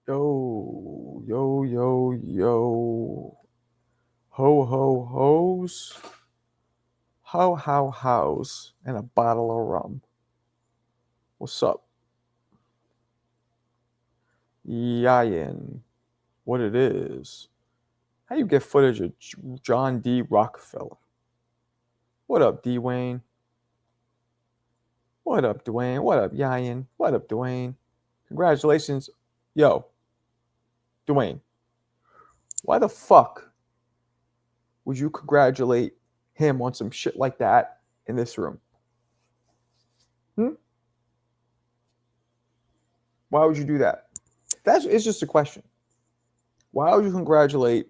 Yo, yo, yo, yo. Ho, ho, hoes. House. And a bottle of rum. What's up? Yayin. What it is. How you get footage of John D. Rockefeller? What up, D. Wayne? What up, Dwayne? What up, Yayin? What up, Dwayne? Congratulations. Yo, Dwayne. Why the fuck would you congratulate him on some shit like that in this room? Why would you do that? It's just a question. Why would you congratulate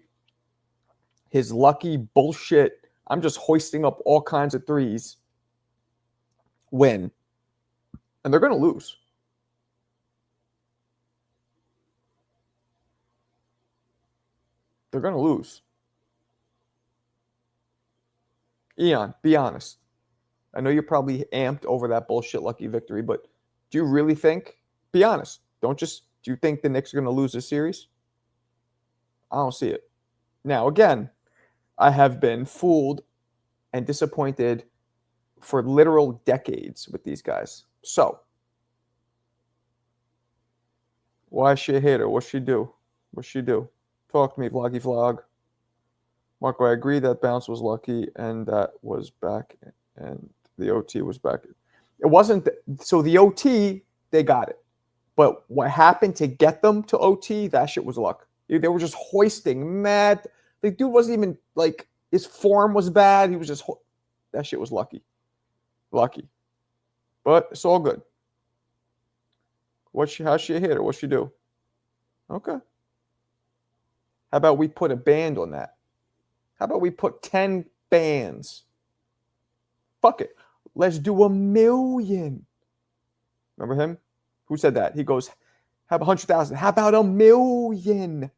his lucky bullshit? I'm just hoisting up all kinds of threes win, and they're going to lose. They're going to lose. Eon, be honest. I know you're probably amped over that bullshit lucky victory, but do you really think? Be honest. Do you think the Knicks are going to lose this series? I don't see it. Now, again, I have been fooled and disappointed for literal decades with these guys. So, why is she a hater? What's she do? Talk to me, Vloggy Vlog. Marco, I agree that bounce was lucky and that was back and the OT was back. It wasn't. So the OT, they got it. But what happened to get them to OT, that shit was luck. They were just hoisting mad. The dude wasn't even like, his form was bad. He was just, that shit was lucky. Lucky. But it's all good. How's she a hitter? What's she do? Okay. How about we put a band on that? How about we put 10 bands? Fuck it. Let's do 1 million. Remember him? Who said that? He goes, how about 100,000? How about 1 million?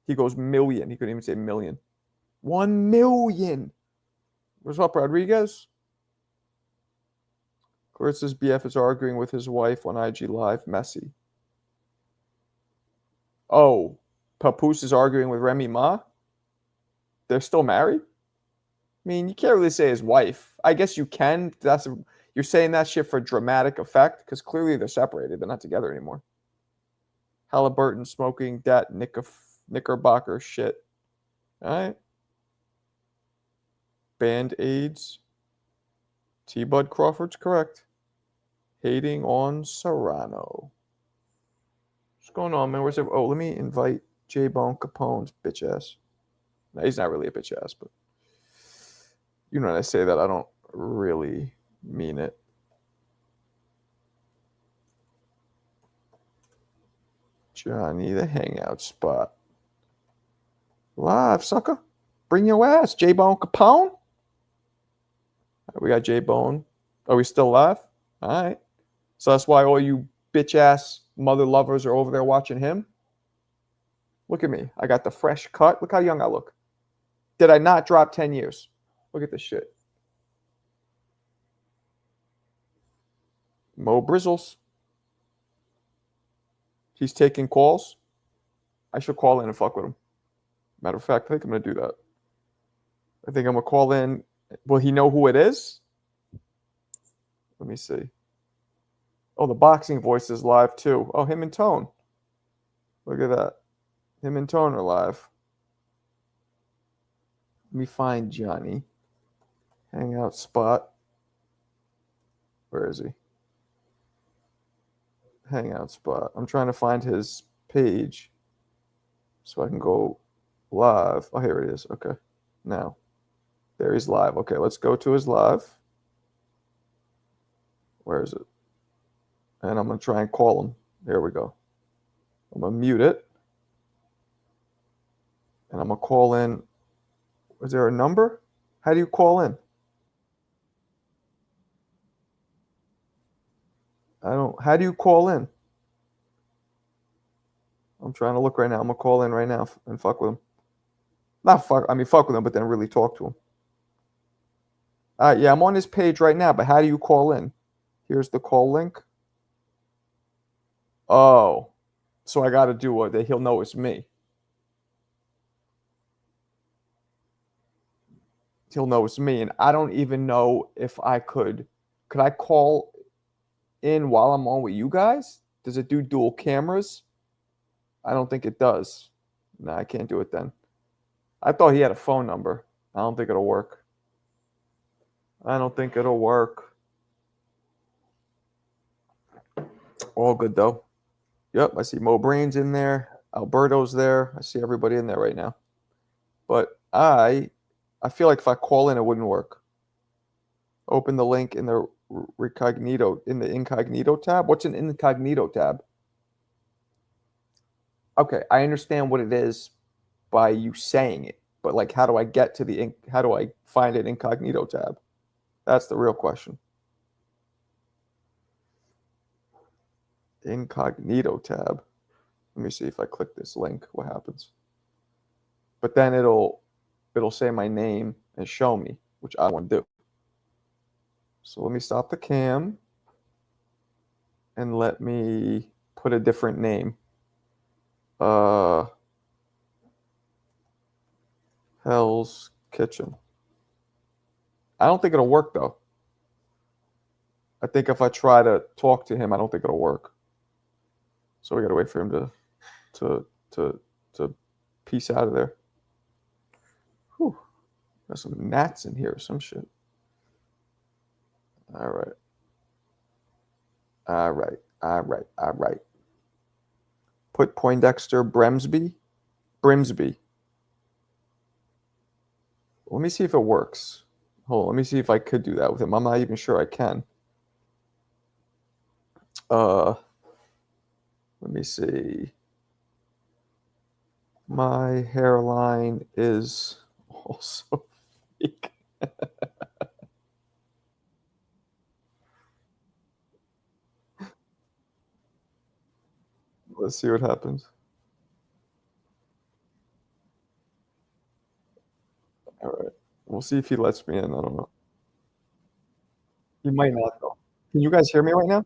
He goes, million. He couldn't even say million. 1 million. What's up, Rodriguez? Kurtz's BF is arguing with his wife on IG Live. Messy. Oh, Papoose is arguing with Remy Ma? They're still married? I mean, you can't really say his wife. I guess you can. You're saying that shit for dramatic effect because clearly they're separated. They're not together anymore. Halliburton smoking that Knickerbocker shit. All right. Band-Aids. T-Bud Crawford's correct. Hating on Serrano. What's going on, man? Where's it? Oh, let me invite J-Bone Capone's bitch ass. No, he's not really a bitch ass, but you know when I say that, I don't really mean it. Johnny, the hangout spot. Live, sucker. Bring your ass, J-Bone Capone. Right, we got J-Bone. Are we still live? All right. So that's why all you bitch ass mother lovers are over there watching him. Look at me. I got the fresh cut. Look how young I look. Did I not drop 10 years? Look at this shit. Mo Brizzles. He's taking calls. I should call in and fuck with him. Matter of fact, I think I'm going to do that. I think I'm going to call in. Will he know who it is? Let me see. Oh, the boxing voice is live too. Oh, him and Tone. Look at that. Him and Tone are live. Let me find Johnny. Hangout spot. Where is he? Hangout spot. I'm trying to find his page so I can go live. Oh, here it is. Okay. Now, there he's live. Okay, let's go to his live. Where is it? And I'm going to try and call him. There we go. I'm going to mute it. And I'm going to call in. Is there a number? How do you call in? How do you call in? I'm trying to look right now. I'm going to call in right now and fuck with him. Fuck with him, but then really talk to him. Yeah, I'm on his page right now, but how do you call in? Here's the call link. Oh. So I got to do what he'll know it's me. He'll know it's me, and I don't even know if I could. Could I call in while I'm on with you guys? Does it do dual cameras? I don't think it does. No, I can't do it then. I thought he had a phone number. I don't think it'll work. I don't think it'll work. All good though. Yep, I see Mo Brain's in there. Alberto's there. I see everybody in there right now. But I feel like if I call in, it wouldn't work. Open the link in the incognito tab. What's an incognito tab? Okay, I understand what it is by you saying it, but like, how do I get to how do I find an incognito tab? That's the real question. Incognito tab. Let me see if I click this link, what happens. But then it'll say my name and show me, which I want to do. So let me stop the cam and let me put a different name. Hell's Kitchen. I don't think it'll work though. I think if I try to talk to him, I don't think it'll work. So we gotta wait for him to piece out of there. Whew. There's some gnats in here or some shit. All right. All right. All right. All right. Put Poindexter Brimsby. Let me see if it works. Hold on, let me see if I could do that with him. I'm not even sure I can. Let me see. My hairline is also fake. Let's see what happens. All right. We'll see if he lets me in. I don't know. He might not though. Can you guys hear me right now?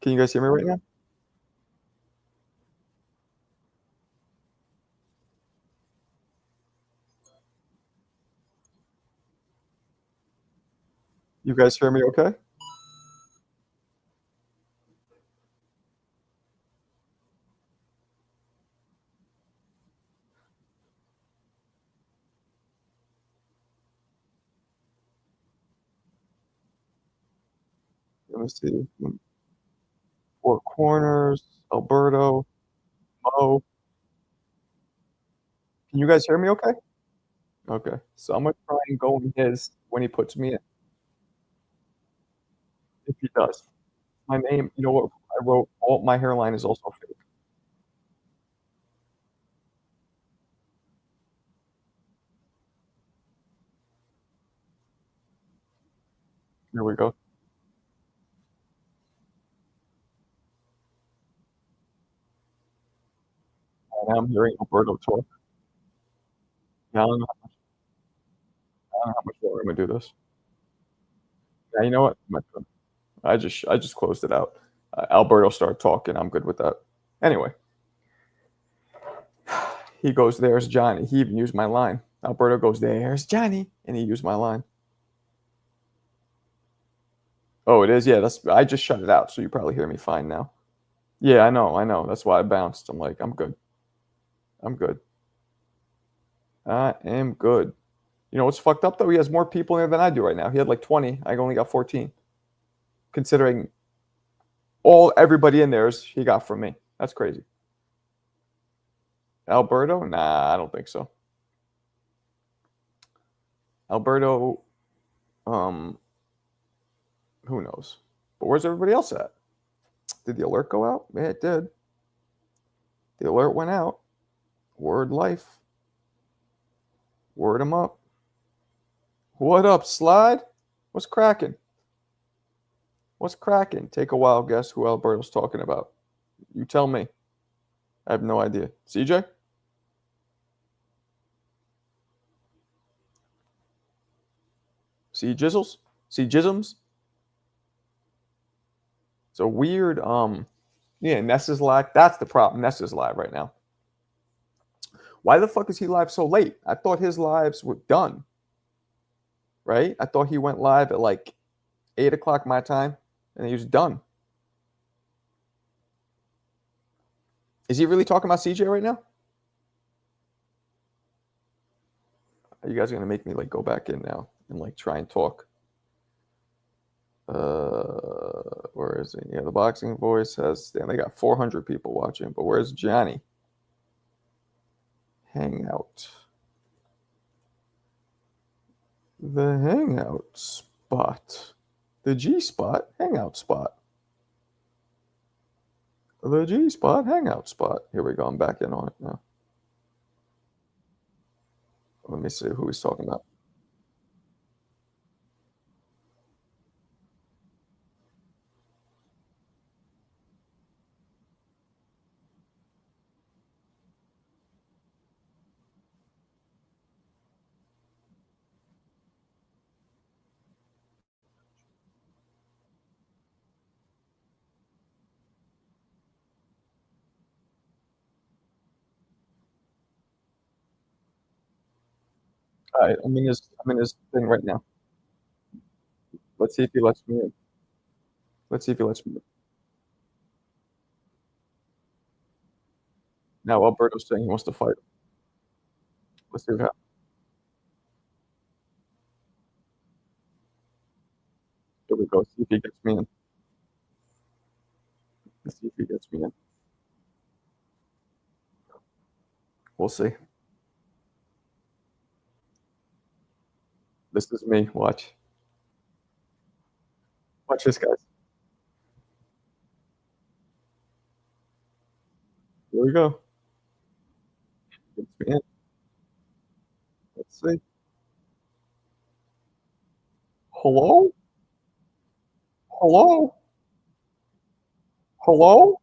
Can you guys hear me right now? You guys hear me okay? Let me see. Four Corners, Alberto, Mo. Can you guys hear me okay? Okay. So I'm gonna try and go in his when he puts me in, if he does. My name, you know what? I wrote all my hairline is also fake. Here we go. And I'm hearing Alberto talk. Now I don't know how much longer I'm gonna do this. Yeah, you know what? I'm not gonna I just closed it out. Alberto started talking. I'm good with that. Anyway, he goes, "There's Johnny." He even used my line. Alberto goes, "There's Johnny," and he used my line. Oh, it is. Yeah, that's. I just shut it out, so you probably hear me fine now. Yeah, I know. I know. That's why I bounced. I'm like, I'm good. I'm good. I am good. You know what's fucked up though? He has more people in there than I do right now. He had like 20. I only got 14. Considering everybody in there is he got from me. That's crazy. Alberto? Nah, I don't think so. Alberto, um, who knows? But where's everybody else at? Did the alert go out? Yeah, it did. The alert went out. Word life. Word him up. What up, Slide? What's cracking? What's cracking? Take a wild guess who Alberto's talking about. You tell me. I have no idea. CJ? See Jizzles? See Jisms? It's a weird. Yeah, Ness is live. That's the problem. Ness is live right now. Why the fuck is he live so late? I thought his lives were done. Right? I thought he went live at like 8 o'clock my time and he was done. Is he really talking about CJ right now? Are you guys gonna make me like go back in now and like try and talk? Where is he? Yeah, the boxing voice has. Damn, they got 400 people watching. But where's Johnny? Hangout. The hangout spot. The G spot. Hangout spot. The G spot. Hangout spot. Here we go. I'm back in on it now. Let me see who he's talking about. All right, I'm in his thing right now. Let's see if he lets me in. Let's see if he lets me in. Now Alberto's saying he wants to fight. Let's see what happens. Here we go. See if he gets me in. Let's see if he gets me in. We'll see. This is me. Watch. Watch this, guys. Here we go. Gets me in. Let's see. Hello? Hello? Hello?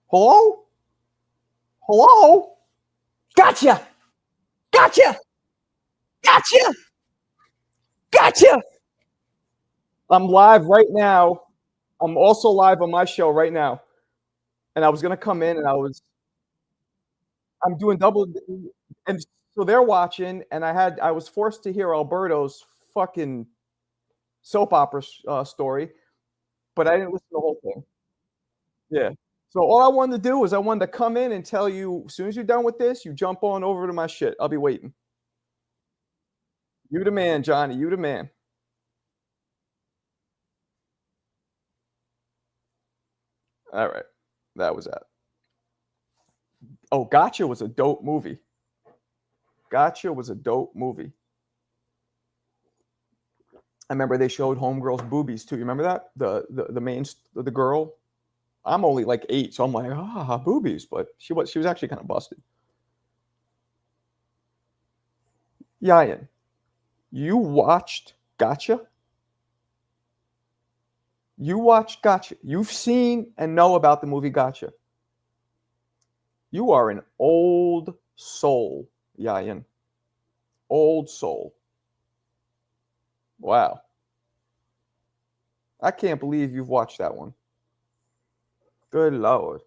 Hello? Hello? Gotcha! Gotcha! Gotcha! Gotcha! I'm live right now. I'm also live on my show right now. And I was gonna come in and I'm doing double, and so they're watching, and I was forced to hear Alberto's fucking soap opera story, but I didn't listen to the whole thing. Yeah. So all I wanted to do was I wanted to come in and tell you, as soon as you're done with this, you jump on over to my shit. I'll be waiting. You the man, Johnny. You the man. All right. That was that. Oh, Gotcha was a dope movie. Gotcha was a dope movie. I remember they showed Homegirl's boobies too. You remember that? The main the girl. I'm only like 8, so I'm like, boobies, but she was actually kind of busted. Yayan, you watched Gotcha? You watched Gotcha. You've seen and know about the movie Gotcha. You are an old soul, Yayan. Old soul. Wow. I can't believe you've watched that one. Good Lord.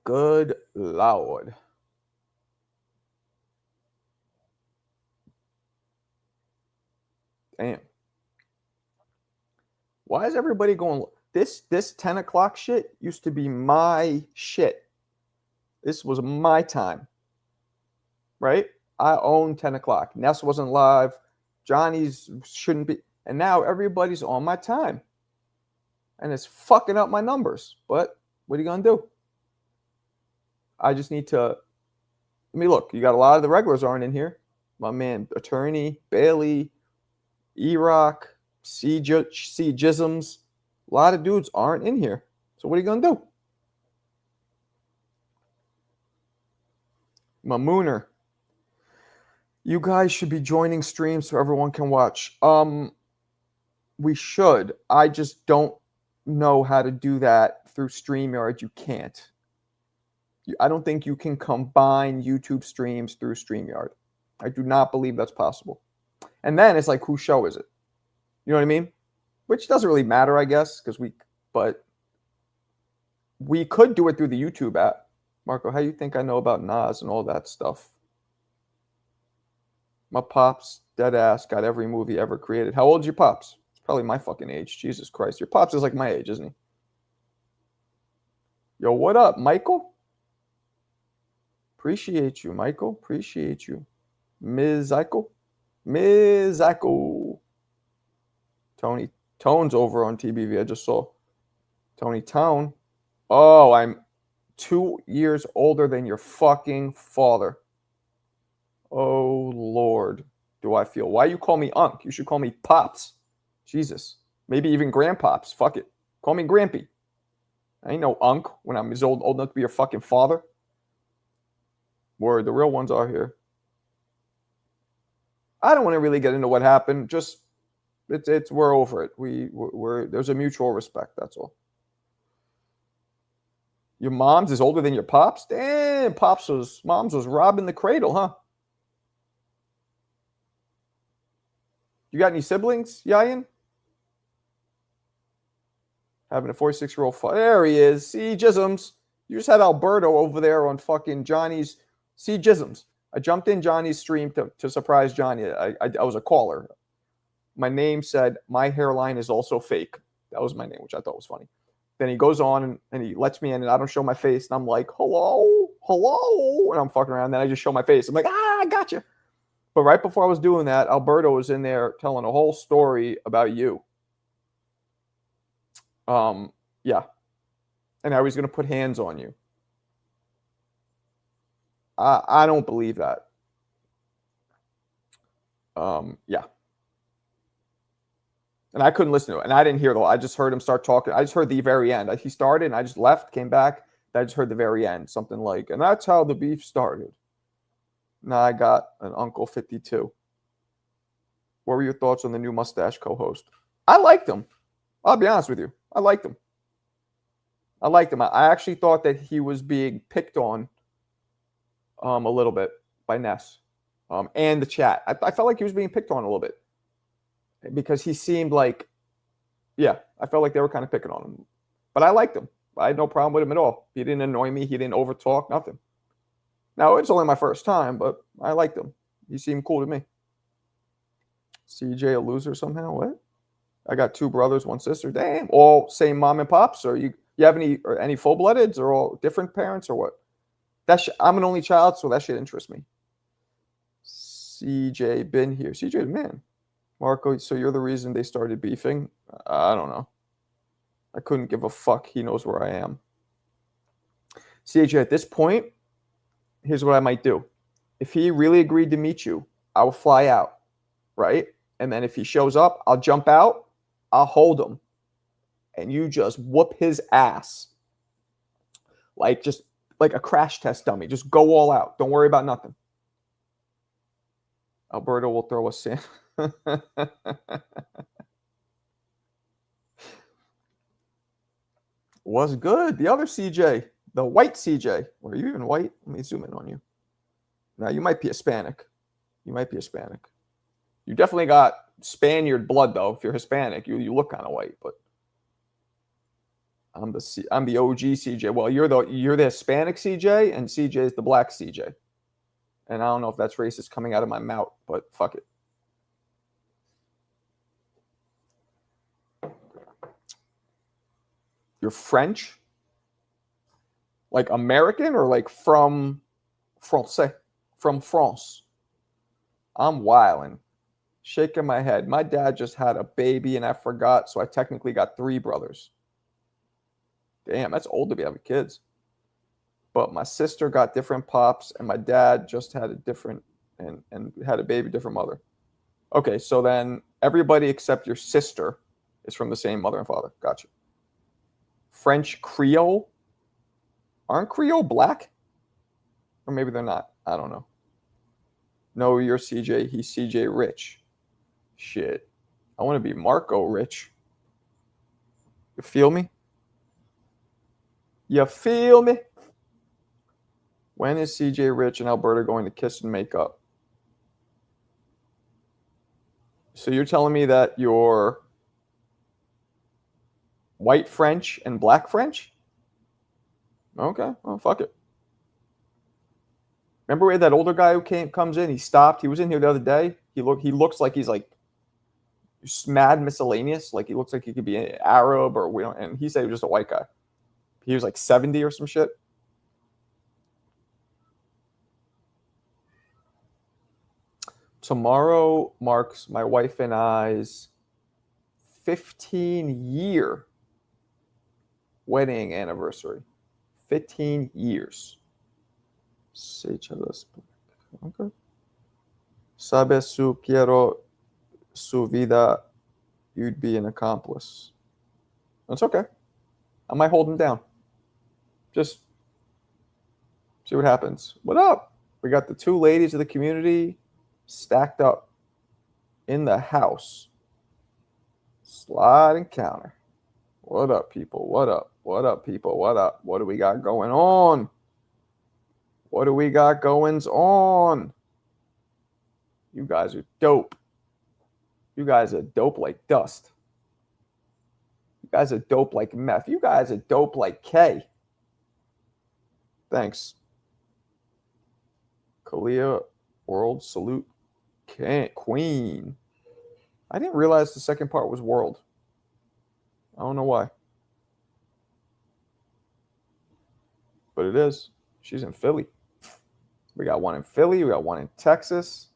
Good Lord. Damn. Why is everybody going? This 10 o'clock shit used to be my shit. This was my time. Right? I own 10 o'clock. Ness wasn't live. Johnny's shouldn't be. And now everybody's on my time. And it's fucking up my numbers. But what are you going to do? I just need to. I mean, look, you got a lot of the regulars aren't in here. My man, Attorney, Bailey, E-Rock, C. Jisms. A lot of dudes aren't in here. So what are you going to do? Mamooner. You guys should be joining streams so everyone can watch. We should. I just don't know how to do that through StreamYard. You can't. I don't think you can combine YouTube streams through StreamYard. I do not believe that's possible. And then it's like, whose show is it? You know what I mean? which doesn't really matter, I guess, but we could do it through the YouTube app. Marco, how you think I know about Nas and all that stuff? My pops, dead ass, got every movie ever created. How old's your pops? It's probably my fucking age. Jesus Christ. Your pops is like my age, isn't he? Yo, what up, Michael? Appreciate you, Michael. Appreciate you. Ms. Eichel. Ms. Eichel. Tony Tone's over on TBV. I just saw Tony Tone. Oh, I'm 2 years older than your fucking father. Oh, Lord. Do I feel? Why you call me Unc? You should call me Pops. Jesus. Maybe even Grandpops. Fuck it. Call me Grampy. I ain't no Unc when I'm as old enough to be your fucking father. Word, the real ones are here. I don't want to really get into what happened. Just we're over it. We're there's a mutual respect. That's all. Your mom's is older than your pops. Damn, mom's was robbing the cradle, huh? You got any siblings, Yayan? Having a 46-year-old. There he is. See Jisms. You just had Alberto over there on fucking Johnny's. See Jisms. I jumped in Johnny's stream to surprise Johnny. I was a caller. My name said, my hairline is also fake. That was my name, which I thought was funny. Then he goes on and he lets me in, and I don't show my face. And I'm like, hello. And I'm fucking around. Then I just show my face. I'm like, I got you. But right before I was doing that, Alberto was in there telling a whole story about you. Yeah. And how he's going to put hands on you. I don't believe that. Yeah. And I couldn't listen to it. And I didn't hear I just heard him start talking. I just heard the very end. He started and I just left, came back. I just heard the very end. Something like, and that's how the beef started. Now I got an Uncle 52. What were your thoughts on the new mustache co-host? I liked him. I'll be honest with you. I liked him. I actually thought that he was being picked on a little bit by Ness and the chat. I felt like he was being picked on a little bit because he seemed like, I felt like they were kind of picking on him. But I liked him. I had no problem with him at all. He didn't annoy me. He didn't overtalk, nothing. Now, it's only my first time, but I liked him. He seemed cool to me. CJ a loser somehow? What? I got 2 brothers, 1 sister. Damn. All same mom and pops? Or you have any full-bloodeds or all different parents or what? I'm an only child, so that shit interests me. CJ been here. CJ, man. Marco, so you're the reason they started beefing? I don't know. I couldn't give a fuck. He knows where I am. CJ, at this point, here's what I might do. If he really agreed to meet you, I will fly out, right? And then if he shows up, I'll jump out, I'll hold him, and you just whoop his ass. Just like a crash test dummy. Just go all out. Don't worry about nothing. Alberto will throw a sand. Was good. The other CJ, the white CJ. Were you even white? Let me zoom in on you. Now, you might be Hispanic. You definitely got Spaniard blood, though. If you're Hispanic, you look kind of white, but I'm the OG CJ. Well, you're the Hispanic CJ, and CJ is the black CJ. And I don't know if that's racist coming out of my mouth, but fuck it. You're French? Like American or like from Francais? From France? I'm wildin'. Shaking my head. My dad just had a baby and I forgot, so I technically got 3 brothers. Damn, that's old to be having kids. But my sister got different pops, and my dad just had a different and had a baby, different mother. Okay, so then everybody except your sister is from the same mother and father. Gotcha. French Creole? Aren't Creole black? Or maybe they're not. I don't know. No, you're CJ. He's CJ Rich. Shit. I want to be Marco Rich. You feel me? You feel me? When is CJ Rich and Alberta going to kiss and make up? So you're telling me that your White French and black French? Okay, well, fuck it. Remember we had that older guy who comes in, he stopped. He was in here the other day. He looks like he's like mad miscellaneous. Like he looks like he could be an Arab or we don't, and he said he was just a white guy. He was like 70 or some shit. Tomorrow marks my wife and I's 15-year wedding anniversary. 15 years. Say Chavez. Okay. Sabes su quiero su vida, you'd be an accomplice. That's okay. I might hold him down. Just see what happens. What up? We got the two ladies of the community stacked up in the house. Slide and counter. What up, people? What up? What up, people? What up? What do we got going on? What do we got goings on? You guys are dope. You guys are dope like dust. You guys are dope like meth. You guys are dope like K. Thanks. Kalia, world, salute, queen. I didn't realize the second part was world. I don't know why. But it is. She's in Philly. We got one in Philly. We got one in Texas.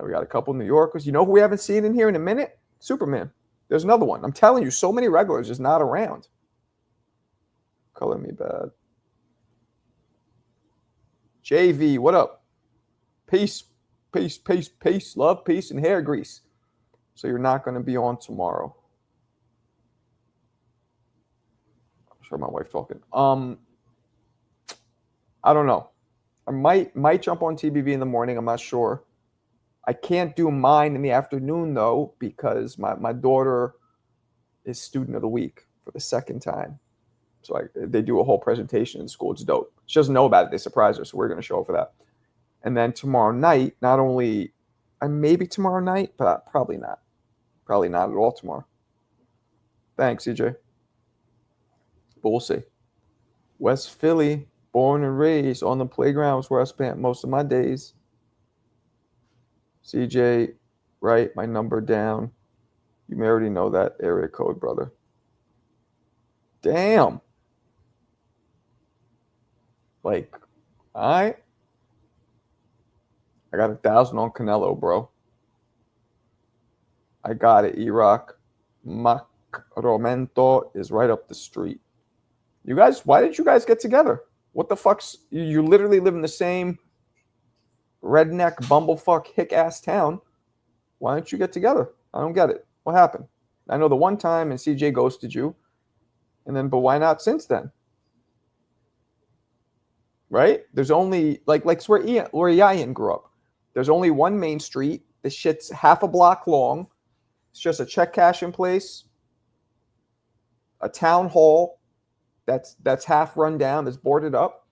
We got a couple New Yorkers. You know who we haven't seen in here in a minute? Superman. There's another one. I'm telling you, so many regulars just not around. Color me bad. JV, what up? Peace, peace, peace, peace. Love, peace, and hair grease. So you're not going to be on tomorrow. I'm sure my wife talking. I don't know. I might jump on TBV in the morning. I'm not sure. I can't do mine in the afternoon, though, because my daughter is student of the week for the second time. So they do a whole presentation in school. It's dope. She doesn't know about it. They surprise her, so we're going to show up for that. And then tomorrow night, not only, maybe tomorrow night, but probably not. Probably not at all tomorrow. Thanks, CJ. But we'll see. West Philly, born and raised on the playgrounds where I spent most of my days. CJ, write my number down. You may already know that area code, brother. Damn. Like, all right. I got 1,000 on Canelo, bro. I got it, E-Rock. Macromento is right up the street. You guys, why did you guys get together? What the fuck's, you literally live in the same redneck, bumblefuck, hick-ass town. Why don't you get together? I don't get it. What happened? I know the one time and CJ ghosted you. And then, but why not since then? Right? There's only, like where Ian grew up. There's only one main street. The shit's half a block long. It's just a check cashing place. A town hall that's half run down, that's boarded up.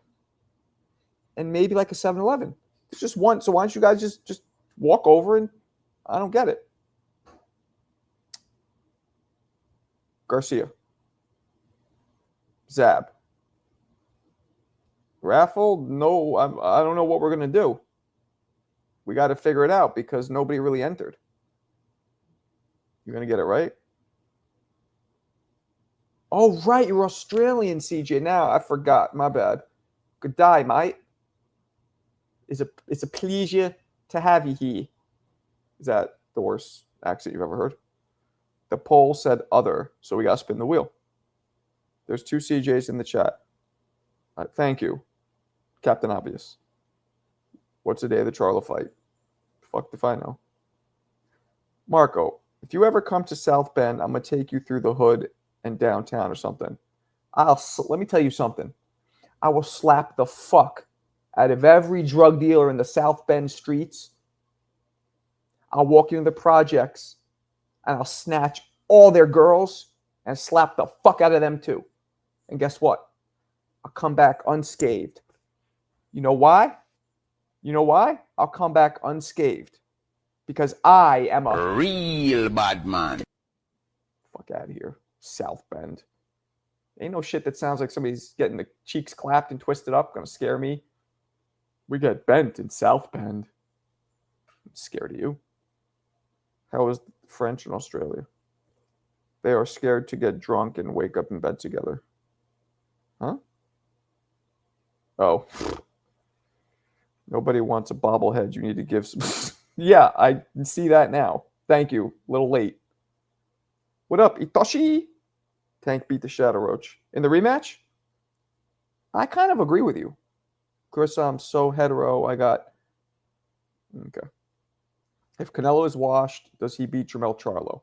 And maybe like a 7-Eleven. It's just one. So why don't you guys just walk over and I don't get it. Garcia. Zab. Raffle? No, I don't know what we're going to do. We got to figure it out because nobody really entered. You're going to get it right? Oh, right. You're Australian, CJ. Now, I forgot. My bad. Good day, mate. It's a pleasure to have you here. Is that the worst accent you've ever heard? The poll said other, so we got to spin the wheel. There's 2 CJs in the chat. Thank you, Captain Obvious. What's the day of the Charlo fight? Fuck if I know. Marco, if you ever come to South Bend, I'm going to take you through the hood and downtown or something. Let me tell you something. I will slap the fuck out of every drug dealer in the South Bend streets. I'll walk into the projects and I'll snatch all their girls and slap the fuck out of them too. And guess what? I'll come back unscathed. You know why? You know why? I'll come back unscathed. Because I am a real bad man. Fuck out of here. South Bend. Ain't no shit that sounds like somebody's getting the cheeks clapped and twisted up. Gonna scare me. We get bent in South Bend. I'm scared of you. How is French in Australia? They are scared to get drunk and wake up in bed together. Huh? Oh. Nobody wants a bobblehead. You need to give some. Yeah, I see that now. Thank you. A little late. What up, Itoshi? Tank beat the Shadow Roach. In the rematch? I kind of agree with you. Chris, I'm so hetero. I got. Okay. If Canelo is washed, does he beat Jermell Charlo?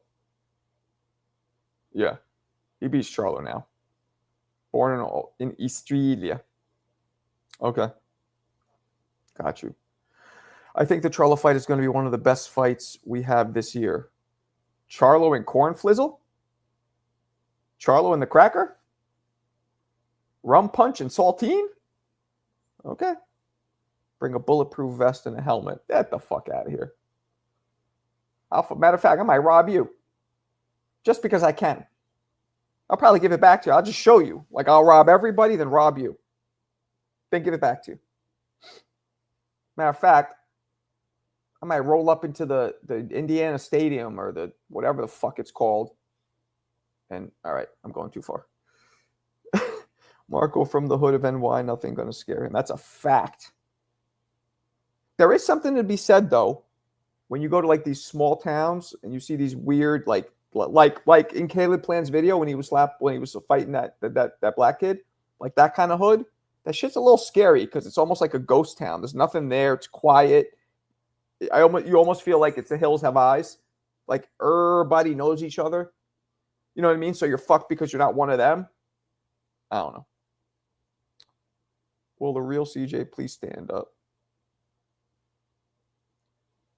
Yeah. He beats Charlo now. Born in Australia. Okay. Got you. I think the Charlo fight is going to be one of the best fights we have this year. Charlo and Corn Flizzle? Charlo and the Cracker? Rum Punch and Saltine? Okay. Bring a bulletproof vest and a helmet. Get the fuck out of here. Matter of fact, I might rob you. Just because I can. I'll probably give it back to you. I'll just show you. Like, I'll rob everybody, then rob you. Then give it back to you. Matter of fact, I might roll up into the Indiana Stadium or the whatever the fuck it's called. And, all right, I'm going too far. Marco from the hood of NY, nothing going to scare him. That's a fact. There is something to be said, though, when you go to, like, these small towns and you see these weird, like in Caleb Plan's video when he was fighting that black kid, like that kind of hood, that shit's a little scary because it's almost like a ghost town. There's nothing there. It's quiet. You almost feel like it's the hills have eyes. Like everybody knows each other. You know what I mean? So you're fucked because you're not one of them. I don't know. Will the real CJ please stand up?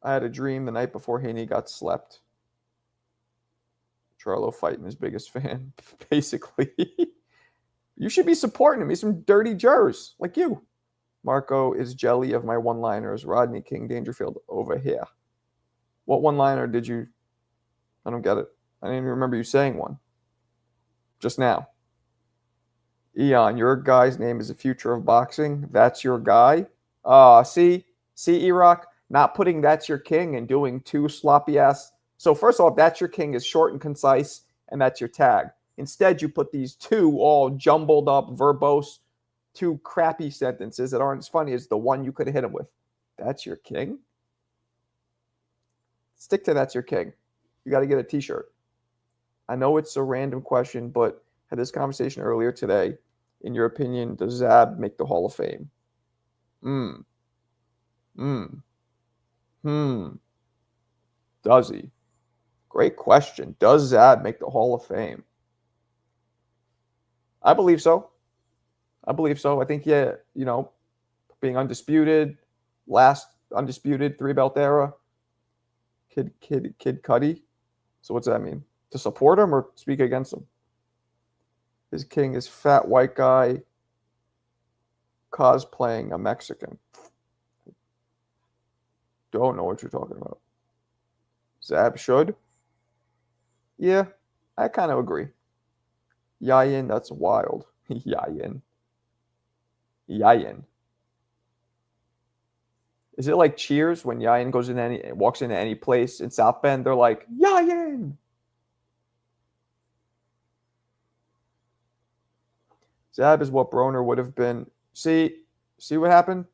I had a dream the night before Haney got slept. Charlo fighting his biggest fan, basically. You should be supporting him. He's some dirty jurors like you. Marco is jelly of my one-liners. Rodney King Dangerfield over here. What one-liner did you... I don't get it. I didn't even remember you saying one. Just now. Eon, your guy's name is the future of boxing. That's your guy. See, E-Rock? Not putting that's your king and doing two sloppy-ass... So first off, that's your king is short and concise, and that's your tag. Instead, you put these two all jumbled up, verbose, two crappy sentences that aren't as funny as the one you could have hit him with. That's your king? Stick to that's your king. You got to get a t-shirt. I know it's a random question, but had this conversation earlier today. In your opinion, does Zab make the Hall of Fame? Does he? Great question. Does Zab make the Hall of Fame? I believe so. I think, yeah, being undisputed, last undisputed 3-belt era, Kid Cudi. So what's that mean? To support him or speak against him? His king is fat white guy cosplaying a Mexican. Don't know what you're talking about. Zab should? Yeah, I kind of agree. Yayin, that's wild. Yayin. Is it like Cheers when Yayin walks into any place in South Bend? They're like, Yayin! Zab is what Broner would have been. See what happened?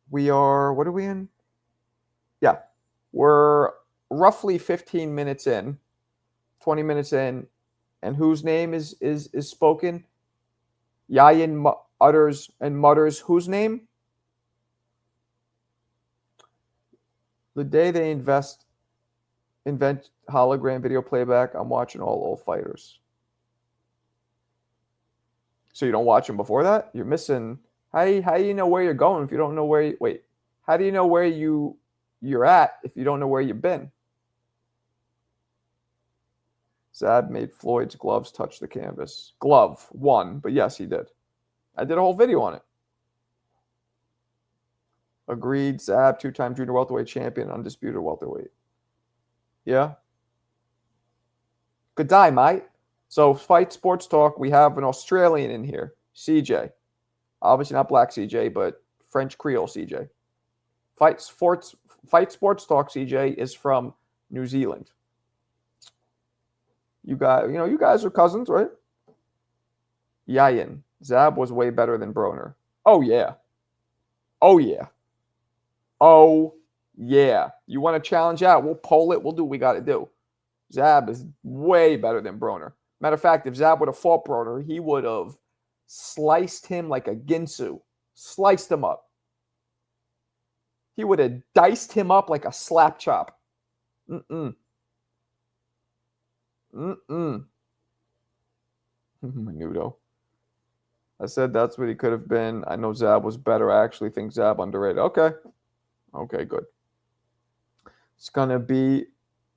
What are we in? Yeah, we're roughly 15 minutes in, 20 minutes in, and whose name is spoken? Yayin utters and mutters whose name? The day they invent hologram video playback, I'm watching all old fighters. So you don't watch them before that? You're missing. How do you know where you're going if you don't know where? Wait, how do you know where you're at if you don't know where you've been? Zab made Floyd's gloves touch the canvas. Glove won, but yes, he did. I did a whole video on it. Agreed. Zab, 2-time junior welterweight champion, undisputed welterweight. Yeah. Good day, mate. So Fight Sports Talk, we have an Australian in here, CJ. Obviously not black CJ, but French Creole CJ. Fight Sports Talk CJ is from New Zealand. You guys are cousins, right? Yayin. Zab was way better than Broner. Oh yeah. Oh yeah. Oh yeah. You want to challenge out? We'll poll it. We'll do what we got to do. Zab is way better than Broner. Matter of fact, if Zab would have fought Broner, he would have sliced him like a ginsu. Sliced him up. He would have diced him up like a slap chop. Mm-mm. Mm-mm. Menudo. I said that's what he could have been. I know Zab was better. I actually think Zab underrated. Okay. Okay, good. It's going to be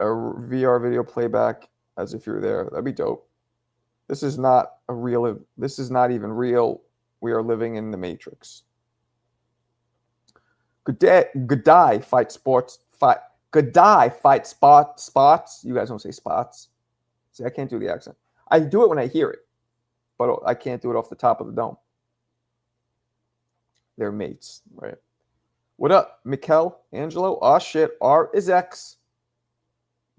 a VR video playback as if you're there. That'd be dope. This is not even real. We are living in the Matrix. Good day, Fight Sports. Good day, Fight Spots. You guys don't say spots. See, I can't do the accent. I do it when I hear it, but I can't do it off the top of the dome. They're mates, right? What up, Mikel, Angelo? Oh shit, R is X.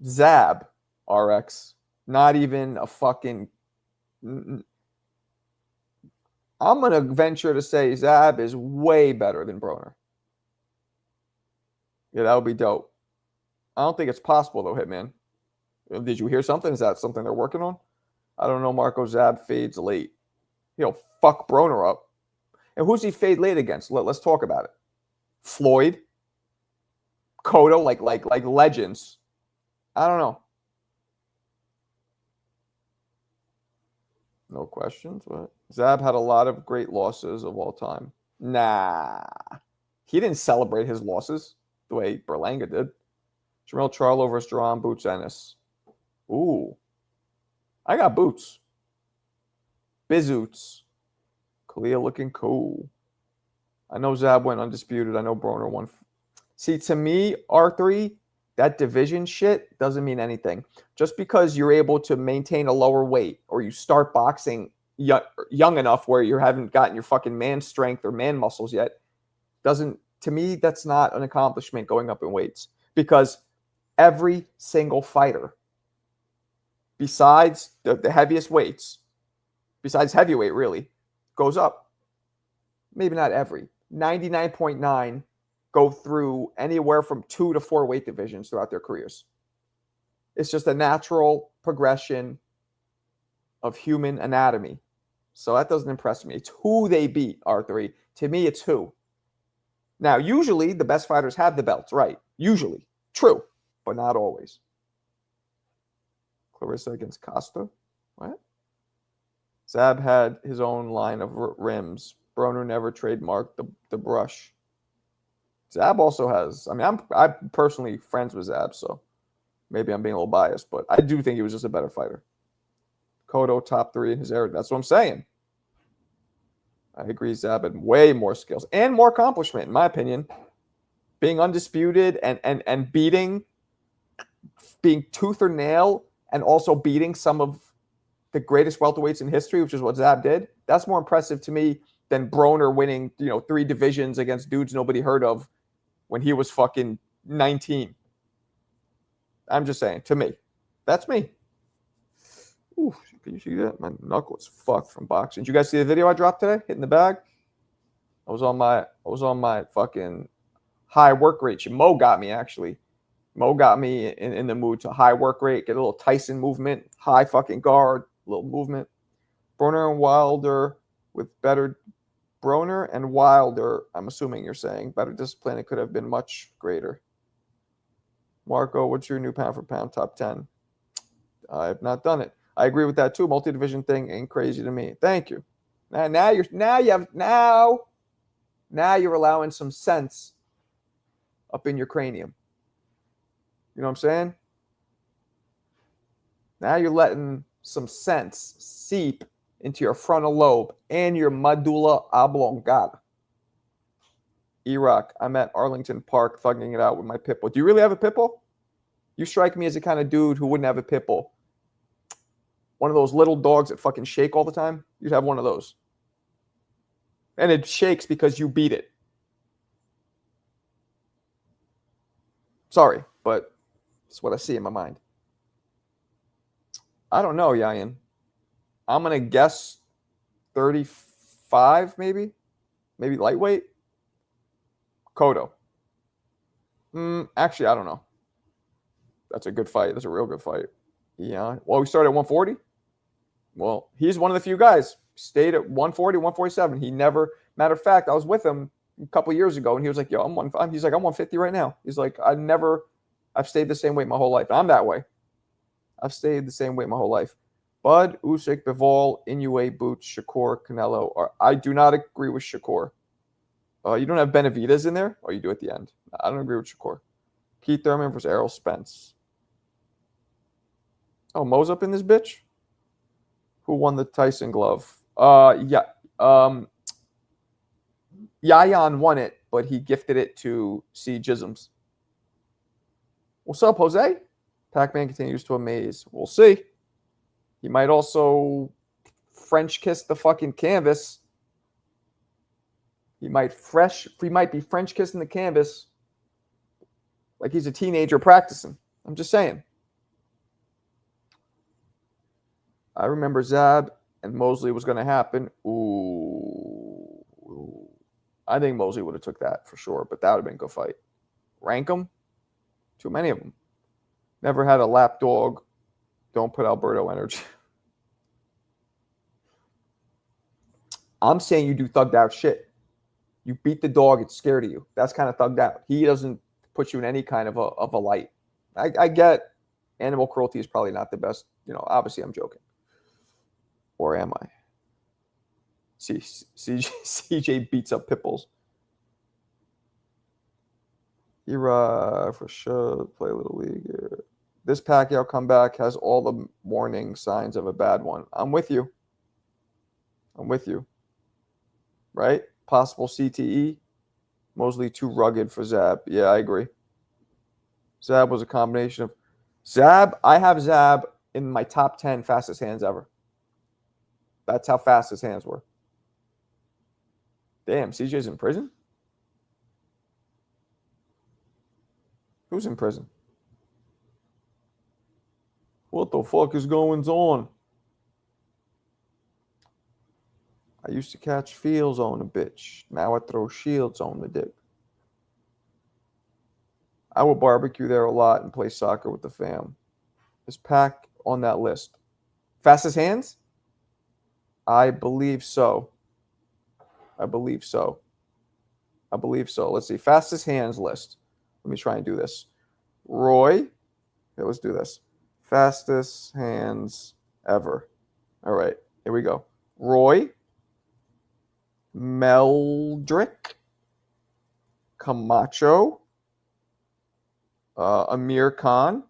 Zab, RX. Not even a fucking. I'm gonna venture to say Zab is way better than Broner. Yeah, that would be dope. I don't think it's possible though, Hitman. Did you hear something? Is that something they're working on? I don't know. Marco Zab fades late. He'll fuck Broner up. And who's he fade late against? Let's talk about it. Floyd, Cotto, like legends. I don't know. No questions. What? Zab had a lot of great losses of all time. Nah, he didn't celebrate his losses the way Berlanga did. Jamel Charlo versus Duran Boots Ennis. Ooh, I got Boots. Bizoots. Kalia looking cool. I know Zab went undisputed. I know Broner won. See, to me, R3, that division shit doesn't mean anything. Just because you're able to maintain a lower weight or you start boxing young enough where you haven't gotten your fucking man strength or man muscles yet, doesn't, to me, that's not an accomplishment going up in weights. Because every single fighter, besides the heaviest weights, besides heavyweight really, goes up. Maybe not every. 99.9 go through anywhere from 2 to 4 weight divisions throughout their careers. It's just a natural progression of human anatomy. So that doesn't impress me. It's who they beat, R3. To me, it's who. Now, usually the best fighters have the belts, right? Usually. True, but not always. Clarissa against Costa? What? Zab had his own line of rims. Broner never trademarked the brush. Zab also has, I mean, I'm personally friends with Zab, so maybe I'm being a little biased, but I do think he was just a better fighter. Cotto, top 3 in his era. That's what I'm saying. I agree Zab had way more skills and more accomplishment, in my opinion. Being undisputed and being tooth or nail and also beating some of the greatest welterweights in history, which is what Zab did. That's more impressive to me than Broner winning, 3 divisions against dudes nobody heard of when he was fucking 19. I'm just saying, to me. That's me. Ooh, can you see that? My knuckle is fucked from boxing. Did you guys see the video I dropped today? Hitting the bag? I was on my fucking high work rate. Mo got me, actually. Mo got me in the mood to high work rate, get a little Tyson movement, high fucking guard, little movement. Broner and Wilder with better. Broner and Wilder, I'm assuming you're saying, better discipline. It could have been much greater. Marco, what's your new pound for pound top 10? I have not done it. I agree with that too. Multi-division thing ain't crazy to me. Thank you. Now you're allowing some sense up in your cranium. You know what I'm saying? Now you're letting some sense seep into your frontal lobe and your medulla oblongata. Iraq, I'm at Arlington Park thugging it out with my pit bull. Do you really have a pit bull? You strike me as the kind of dude who wouldn't have a pit bull. one of those little dogs that fucking shake all the time. You'd have one of those. And it shakes because you beat it. Sorry, but it's what I see in my mind. I don't know, Yayan. I'm going to guess 35, maybe lightweight. Cotto. Actually, I don't know. That's a good fight. That's a real good fight. Yeah. Well, we started at 140. Well, he's one of the few guys. Stayed at 140, 147. He never, matter of fact, I was with him a couple years ago, and he was like, yo, he's like, I'm 150 right now. He's like, I've stayed the same weight my whole life. I'm that way. I've stayed the same weight my whole life. Bud, Usyk, Bivol, Inoue, Boots, Shakur, Canelo. I do not agree with Shakur. You don't have Benavidez in there? Or you do at the end? I don't agree with Shakur. Keith Thurman versus Errol Spence. Oh, Mo's up in this bitch? Who won the Tyson glove? Yeah. Yayan won it, but he gifted it to C. Jisms. What's up, Jose? Pac-Man continues to amaze. We'll see. He might also French kiss the fucking canvas. He might be French kissing the canvas like he's a teenager practicing. I'm just saying. I remember Zab and Mosley was going to happen. Ooh. I think Mosley would have took that for sure, but that would have been a good fight. Rank them? Too many of them. Never had a lap dog. Don't put Alberto energy. I'm saying you do thugged out shit. You beat the dog, it's scared of you. That's kind of thugged out. He doesn't put you in any kind of a light. I get animal cruelty is probably not the best. Obviously I'm joking. Or am I? CJ beats up Pitbulls. Era for sure. Play a little league. Yeah. This Pacquiao comeback has all the warning signs of a bad one. I'm with you. Right? Possible CTE. Mosley too rugged for Zab. Yeah, I agree. Zab was a combination of Zab. I have Zab in my top 10 fastest hands ever. That's how fast his hands were. Damn, CJ's in prison? Who's in prison? What the fuck is going on? I used to catch fields on a bitch. Now I throw shields on the dick. I will barbecue there a lot and play soccer with the fam. Is Pac on that list? Fastest hands? I believe so. Let's see. Fastest hands list. Let me try and do this. Roy. Okay, let's do this. Fastest hands ever. All right. Here we go. Roy. Meldrick. Camacho. Amir Khan.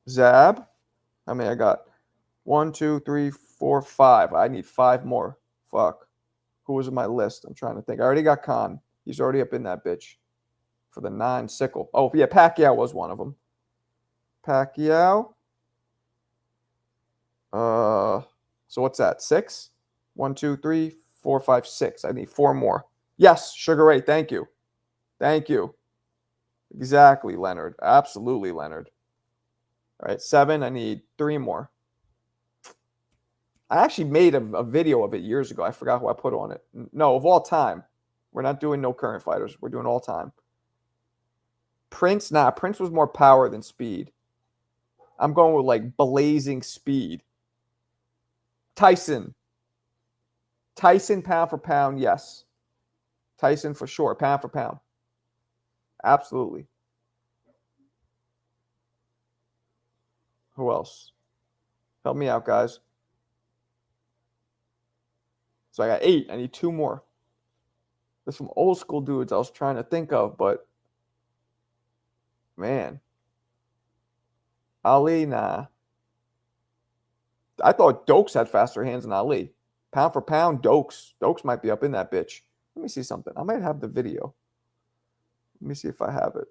Zab. How many I got? 1, 2, 3, 4, 5. I need 5 more. Fuck. Who was in my list? I'm trying to think. I already got Khan. He's already up in that bitch for the 9 sickle. Oh, yeah, Pacquiao was one of them. Pacquiao. So what's that? 6? 1, 2, 3, 4, 5, 6. I need 4 more. Yes, Sugar Ray. Thank you. Exactly, Leonard. Absolutely, Leonard. All right, 7. I need 3 more. I actually made a video of it years ago. I forgot who I put on it. No, of all time. We're not doing no current fighters. We're doing all time. Prince, Prince was more power than speed. I'm going with like blazing speed. Tyson, pound for pound, yes. Tyson for sure, pound for pound. Absolutely. Who else? Help me out, guys. So I got 8. I need 2 more. There's some old school dudes I was trying to think of, but man. Ali, nah. I thought Dokes had faster hands than Ali. Pound for pound, Dokes. Dokes might be up in that bitch. Let me see something. I might have the video. Let me see if I have it.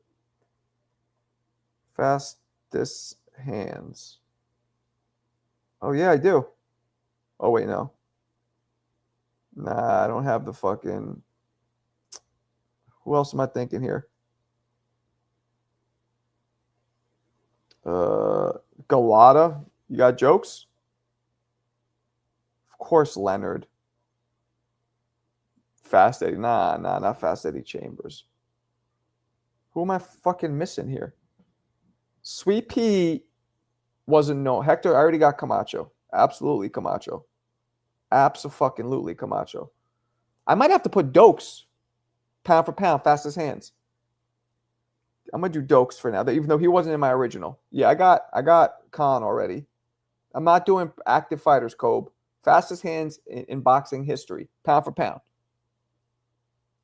Fastest hands. Oh, yeah, I do. Oh, wait, no. Nah, I don't have the fucking... Who else am I thinking here? Galata. You got jokes? Of course, Leonard. Fast Eddie. Nah, not Fast Eddie Chambers. Who am I fucking missing here? Sweet Pea wasn't known. Hector, I already got Camacho. Absolutely Camacho. Abso-fucking-lutely Camacho. I might have to put Dokes, pound for pound, fastest hands. I'm gonna do Dokes for now, even though he wasn't in my original. Yeah, I got Khan already. I'm not doing active fighters, Kobe. Fastest hands in boxing history, pound for pound.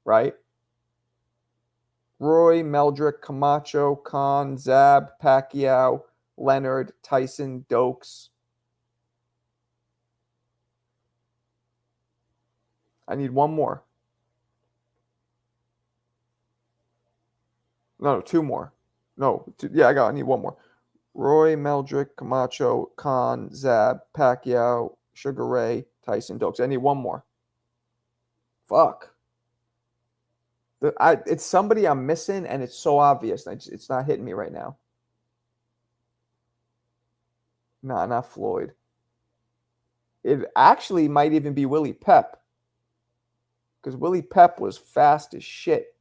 Right? Roy, Meldrick, Camacho, Khan, Zab, Pacquiao, Leonard, Tyson, Dokes. I need one more. No, two more. No, yeah, I need one more. Roy, Meldrick, Camacho, Khan, Zab, Pacquiao, Sugar Ray, Tyson, Dokes. I need one more. Fuck. It's somebody I'm missing, and it's so obvious. It's not hitting me right now. Nah, not Floyd. It actually might even be Willie Pep. Because Willie Pep was fast as shit.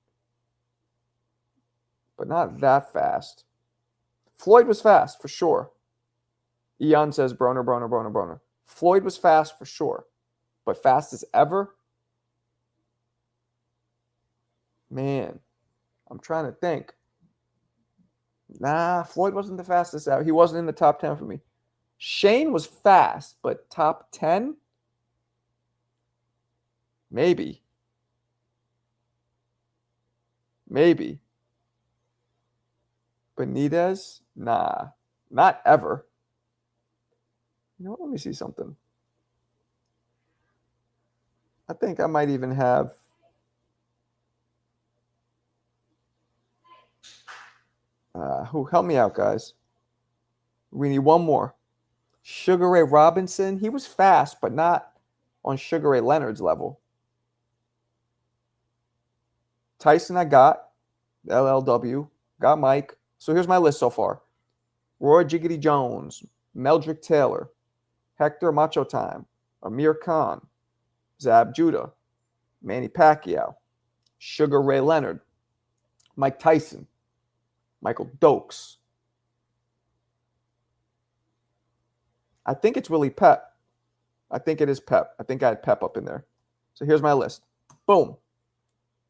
But not that fast. Floyd was fast, for sure. Eon says Broner. Floyd was fast, for sure. But fast as ever? Man, I'm trying to think. Nah, Floyd wasn't the fastest out. He wasn't in the top 10 for me. Shane was fast, but top 10? Maybe. Benitez? Nah, not ever. You know what? Let me see something. I think I might even have... who? Help me out, guys. We need one more. Sugar Ray Robinson. He was fast, but not on Sugar Ray Leonard's level. Tyson I got. LLW. Got Mike. So here's my list so far. Roy Jiggity Jones. Meldrick Taylor. Hector Macho Time. Amir Khan. Zab Judah. Manny Pacquiao. Sugar Ray Leonard. Mike Tyson. Michael Dokes. I think it's Willie Pep. I think it is Pep. I think I had Pep up in there. So here's my list. Boom.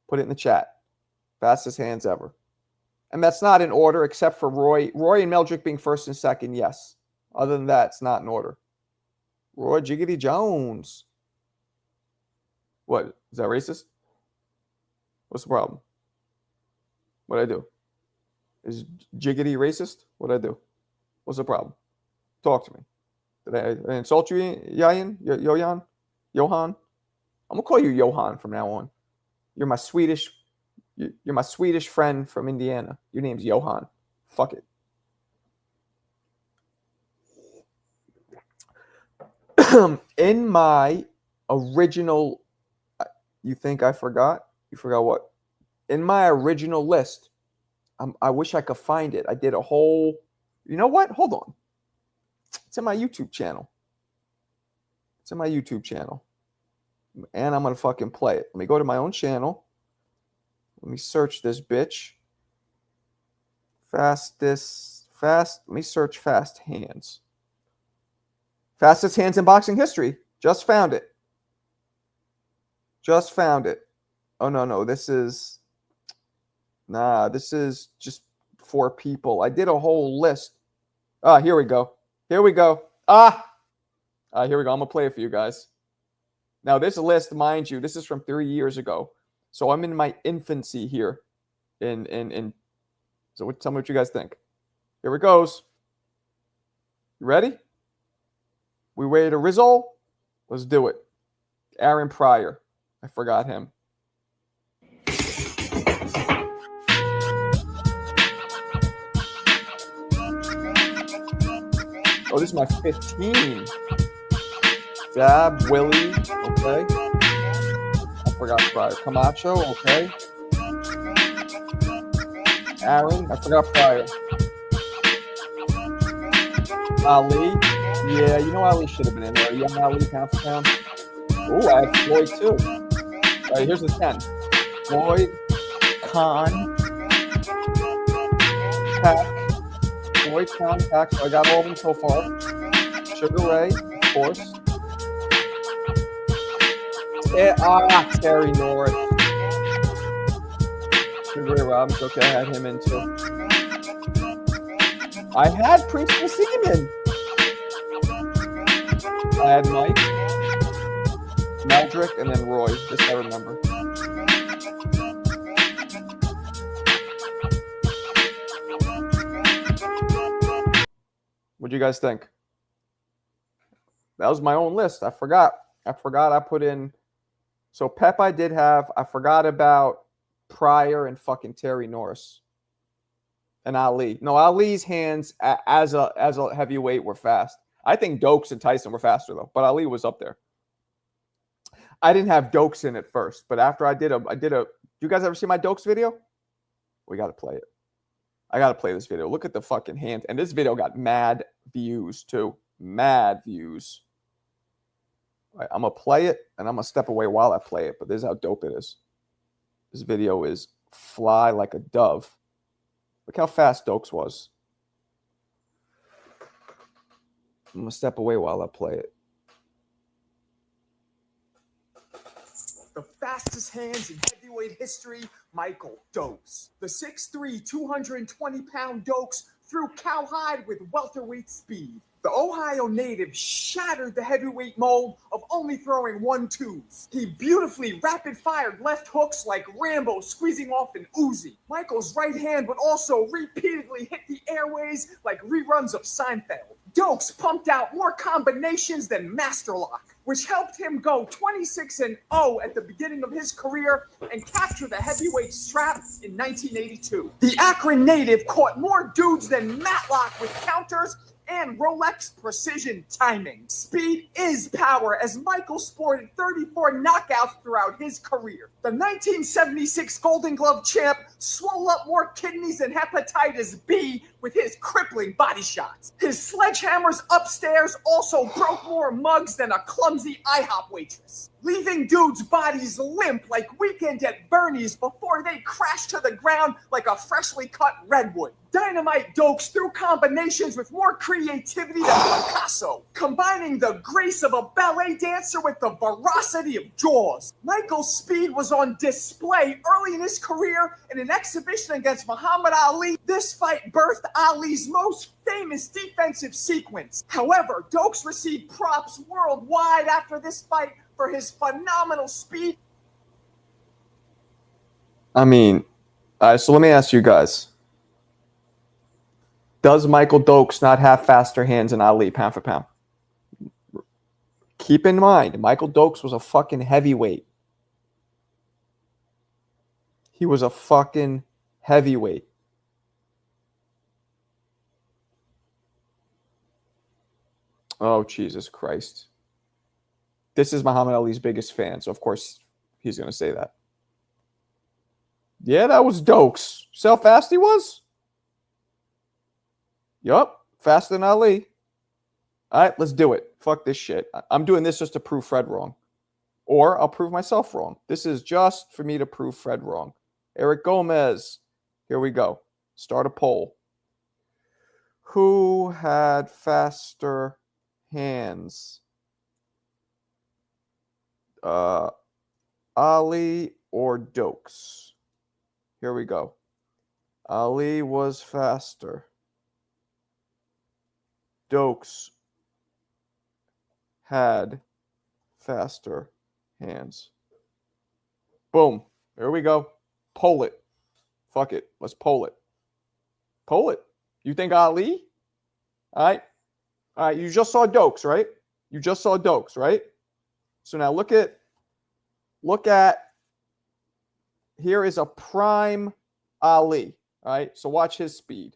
Put it in the chat. Fastest hands ever. And that's not in order except for Roy. Roy and Meldrick being first and second, yes. Other than that, it's not in order. Roy Jiggity Jones. What? Is that racist? What's the problem? What'd I do? Is Jiggity racist? What'd I do? What's the problem? Talk to me. Did I insult you, Yayan? Johan? I'm gonna call you Johan from now on. You're my Swedish friend from Indiana. Your name's Johan. Fuck it. In my original, you think I forgot? You forgot what? In my original list, I wish I could find it. I did a whole, you know what? Hold on. It's in my YouTube channel. And I'm going to fucking play it. Let me go to my own channel. Let me search this bitch. Let me search fast hands. Fastest hands in boxing history. Just found it. Oh, no. This is just 4 people. I did a whole list. Here we go. Here we go. Here we go. I'm going to play it for you guys. Now, this list, mind you, this is from 3 years ago. So I'm in my infancy here. So tell me what you guys think. Here it goes. You ready? We ready to Rizzle? Let's do it. Aaron Pryor. I forgot him. Oh, this is my 15. Zab, Willie, okay. I forgot Pryor. Camacho, okay. Aaron, I forgot Pryor. Ali, yeah, you know Ali should have been in there. Young Ali, pound for pound. Oh, I have Floyd too. All right, here's the 10. Floyd, Khan, Pack. Floyd, Khan, Pack. So I got all of them so far. Sugar Ray, of course. Terry Norris. Sugar Ray Robinson. Okay, I had him in too. I had Prince Seaman. I had Mike, Meldrick, and then Roy. This I remember. What'd you guys think? That was my own list. I forgot I put in. So Pep I did have. I forgot about Pryor and fucking Terry Norris. And Ali. No, Ali's hands as a heavyweight were fast. I think Dokes and Tyson were faster though, but Ali was up there. I didn't have Dokes in at first, but after I did a. You guys ever see my Dokes video? We got to play it. I got to play this video. Look at the fucking hand, and this video got mad views too. Mad views. All right, I'm gonna play it, and I'm gonna step away while I play it. But this is how dope it is. This video is fly like a dove. Look how fast Dokes was. I'm going to step away while I play it. The fastest hands in heavyweight history, Michael Dokes. The 6'3", 220-pound Dokes threw cowhide with welterweight speed. The Ohio native shattered the heavyweight mold of only throwing 1-2s. He beautifully rapid-fired left hooks like Rambo squeezing off an Uzi. Michael's right hand would also repeatedly hit the airways like reruns of Seinfeld. Dokes pumped out more combinations than Masterlock, which helped him go 26-0 at the beginning of his career and capture the heavyweight strap in 1982. The Akron native caught more dudes than Matlock with counters and Rolex precision timing. Speed is power, as Michael sported 34 knockouts throughout his career. The 1976 Golden Glove champ swole up more kidneys than hepatitis B with his crippling body shots. His sledgehammers upstairs also broke more mugs than a clumsy IHOP waitress, leaving dudes' bodies limp like Weekend at Bernie's before they crash to the ground like a freshly cut redwood. Dynamite Dokes threw combinations with more creativity than Picasso, combining the grace of a ballet dancer with the ferocity of Jaws. Michael's speed was on display early in his career in an exhibition against Muhammad Ali. This fight birthed Ali's most famous defensive sequence. However, Dokes received props worldwide after this fight for his phenomenal speed. I mean, all right, so let me ask you guys. Does Michael Dokes not have faster hands than Ali, pound for pound? Keep in mind, Michael Dokes was a fucking heavyweight. He was a fucking heavyweight. Oh, Jesus Christ. This is Muhammad Ali's biggest fan, so of course he's going to say that. Yeah, that was Dokes. See how fast he was? Yup, faster than Ali. All right, let's do it. Fuck this shit. I'm doing this just to prove Fred wrong. Or I'll prove myself wrong. This is just for me to prove Fred wrong. Eric Gomez. Here we go. Start a poll. Who had faster hands? Ali or Dokes? Here we go. Ali was faster. Dokes had faster hands. Boom. There we go. Poll it. Fuck it. Let's poll it. Poll it. You think Ali? All right. All right. You just saw Dokes, right? You just saw Dokes, right? So now look at, here is a prime Ali. All right. So watch his speed.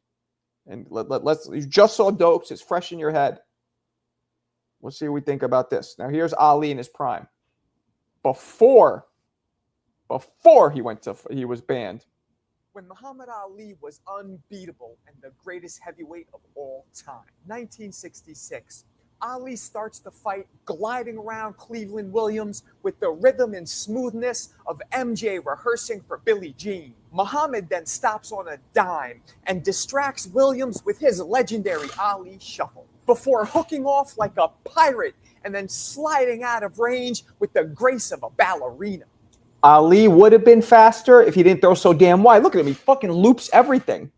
And let's, you just saw Dokes. It's fresh in your head. Let's see what we think about this. Now, here's Ali in his prime. Before he was banned. When Muhammad Ali was unbeatable and the greatest heavyweight of all time. 1966. Ali starts the fight gliding around Cleveland Williams with the rhythm and smoothness of MJ rehearsing for Billie Jean. Muhammad then stops on a dime and distracts Williams with his legendary Ali shuffle before hooking off like a pirate and then sliding out of range with the grace of a ballerina. Ali would have been faster if he didn't throw so damn wide. Look at him. He fucking loops everything.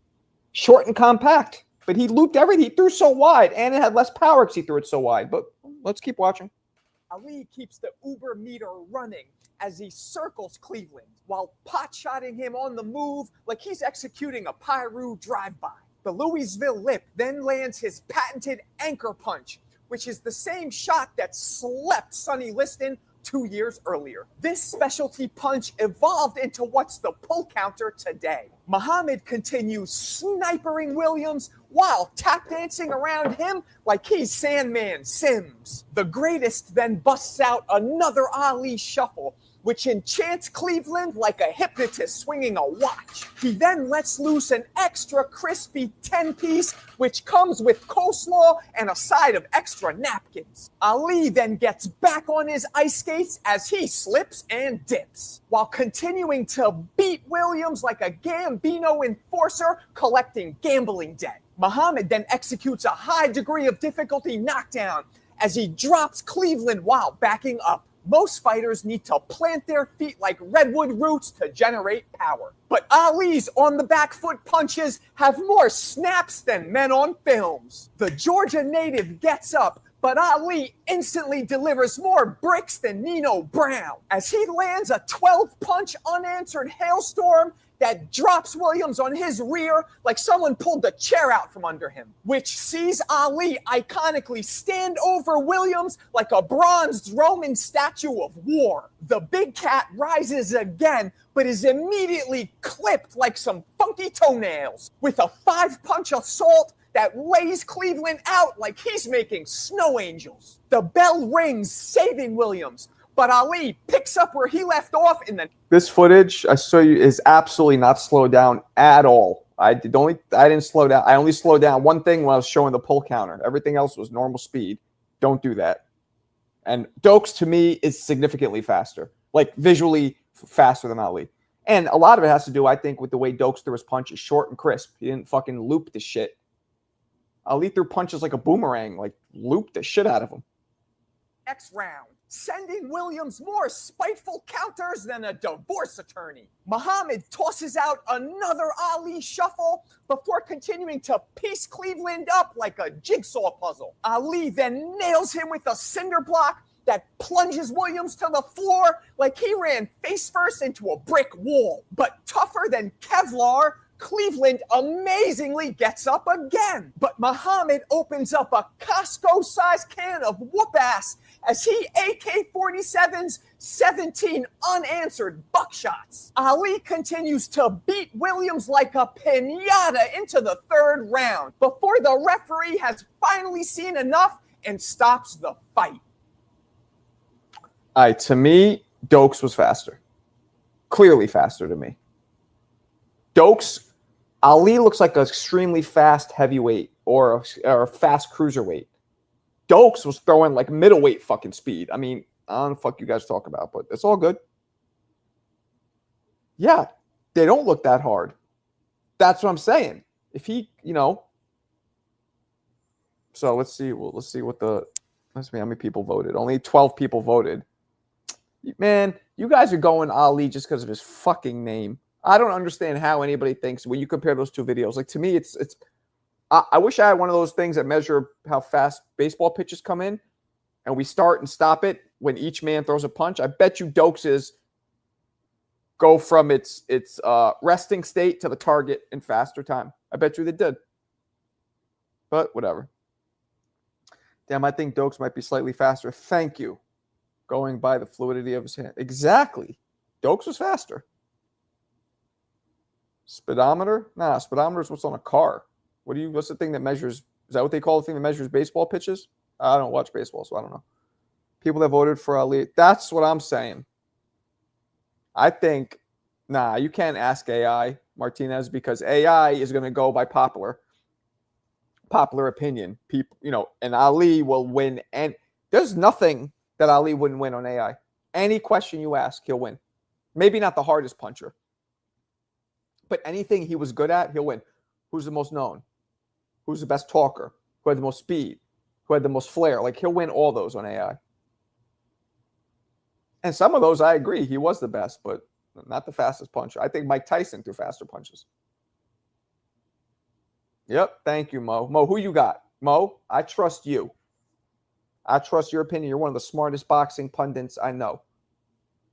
Short and compact. But he looped everything. He threw so wide, and it had less power because he threw it so wide. But let's keep watching. Ali keeps the Uber meter running as he circles Cleveland while pot-shotting him on the move like he's executing a Pyru drive-by. The Louisville Lip then lands his patented anchor punch, which is the same shot that slept Sonny Liston 2 years earlier. This specialty punch evolved into what's the pull counter today. Muhammad continues snipering Williams while tap dancing around him like he's Sandman Sims. The greatest then busts out another Ali shuffle, which enchants Cleveland like a hypnotist swinging a watch. He then lets loose an extra crispy 10-piece, which comes with coleslaw and a side of extra napkins. Ali then gets back on his ice skates as he slips and dips, while continuing to beat Williams like a Gambino enforcer collecting gambling debt. Muhammad then executes a high degree of difficulty knockdown as he drops Cleveland while backing up. Most fighters need to plant their feet like redwood roots to generate power. But Ali's on the back foot punches have more snaps than men on films. The Georgia native gets up, but Ali instantly delivers more bricks than Nino Brown as he lands a 12-punch unanswered hailstorm that drops Williams on his rear like someone pulled the chair out from under him, which sees Ali iconically stand over Williams like a bronzed Roman statue of war. The big cat rises again, but is immediately clipped like some funky toenails with a 5-punch assault that lays Cleveland out like he's making snow angels. The bell rings, saving Williams, but Ali picks up where he left off in the... This footage I saw you is absolutely not slowed down at all. I didn't slow down. I only slowed down one thing when I was showing the pull counter. Everything else was normal speed. Don't do that. And Dokes, to me, is significantly faster. Like, visually faster than Ali. And a lot of it has to do, I think, with the way Dokes threw his punches. Short and crisp. He didn't fucking loop the shit. Ali threw punches like a boomerang. Like, looped the shit out of him. Next round, sending Williams more spiteful counters than a divorce attorney. Muhammad tosses out another Ali shuffle before continuing to piece Cleveland up like a jigsaw puzzle. Ali then nails him with a cinder block that plunges Williams to the floor like he ran face first into a brick wall. But tougher than Kevlar, Cleveland amazingly gets up again. But Muhammad opens up a Costco-sized can of whoop-ass as he AK-47s 17 unanswered buckshots. Ali continues to beat Williams like a piñata into the third round before the referee has finally seen enough and stops the fight. All right, to me, Dokes was faster. Clearly faster to me. Dokes, Ali looks like an extremely fast heavyweight or a fast cruiserweight. Dokes was throwing like middleweight fucking speed. I mean, I don't know the fuck you guys talk about, but it's all good. Yeah, they don't look that hard. That's what I'm saying. If he, so let's see how many people voted. Only 12 people voted. Man, you guys are going Ali just because of his fucking name. I don't understand how anybody thinks when you compare those two videos. Like, to me, it's. I wish I had one of those things that measure how fast baseball pitches come in, and we start and stop it when each man throws a punch. I bet you Dokes' go from its resting state to the target in faster time. I bet you they did. But whatever. Damn, I think Dokes might be slightly faster. Thank you. Going by the fluidity of his hand. Exactly. Dokes was faster. Speedometer? Nah, speedometer is what's on a car. What's the thing that measures? Is that what they call the thing that measures baseball pitches? I don't watch baseball, so I don't know. People that voted for Ali. That's what I'm saying. I think, you can't ask AI, Martinez, because AI is going to go by popular opinion. People, and Ali will win. And there's nothing that Ali wouldn't win on AI. Any question you ask, he'll win. Maybe not the hardest puncher, but anything he was good at, he'll win. Who's the most known? Who's the best talker? Who had the most speed? Who had the most flair? Like, he'll win all those on AI. And some of those, I agree, he was the best, but not the fastest puncher. I think Mike Tyson threw faster punches. Yep, thank you, Mo. Mo, who you got? Mo, I trust you. I trust your opinion. You're one of the smartest boxing pundits I know.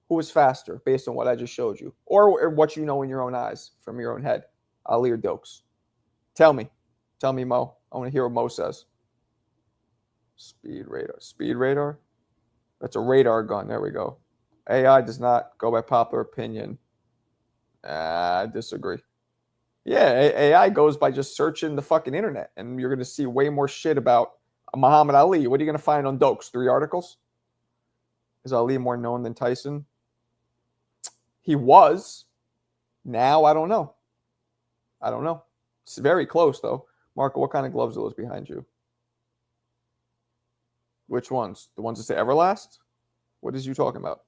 Who is faster based on what I just showed you? Or what you know in your own eyes from your own head? Ali or Dokes? Tell me. Tell me, Mo. I want to hear what Mo says. Speed radar. Speed radar? That's a radar gun. There we go. AI does not go by popular opinion. I disagree. Yeah, AI goes by just searching the fucking internet, and you're going to see way more shit about Muhammad Ali. What are you going to find on Dokes? 3 articles? Is Ali more known than Tyson? He was. Now, I don't know. I don't know. It's very close, though. Marco, what kind of gloves are those behind you? Which ones? The ones that say Everlast? What is you talking about?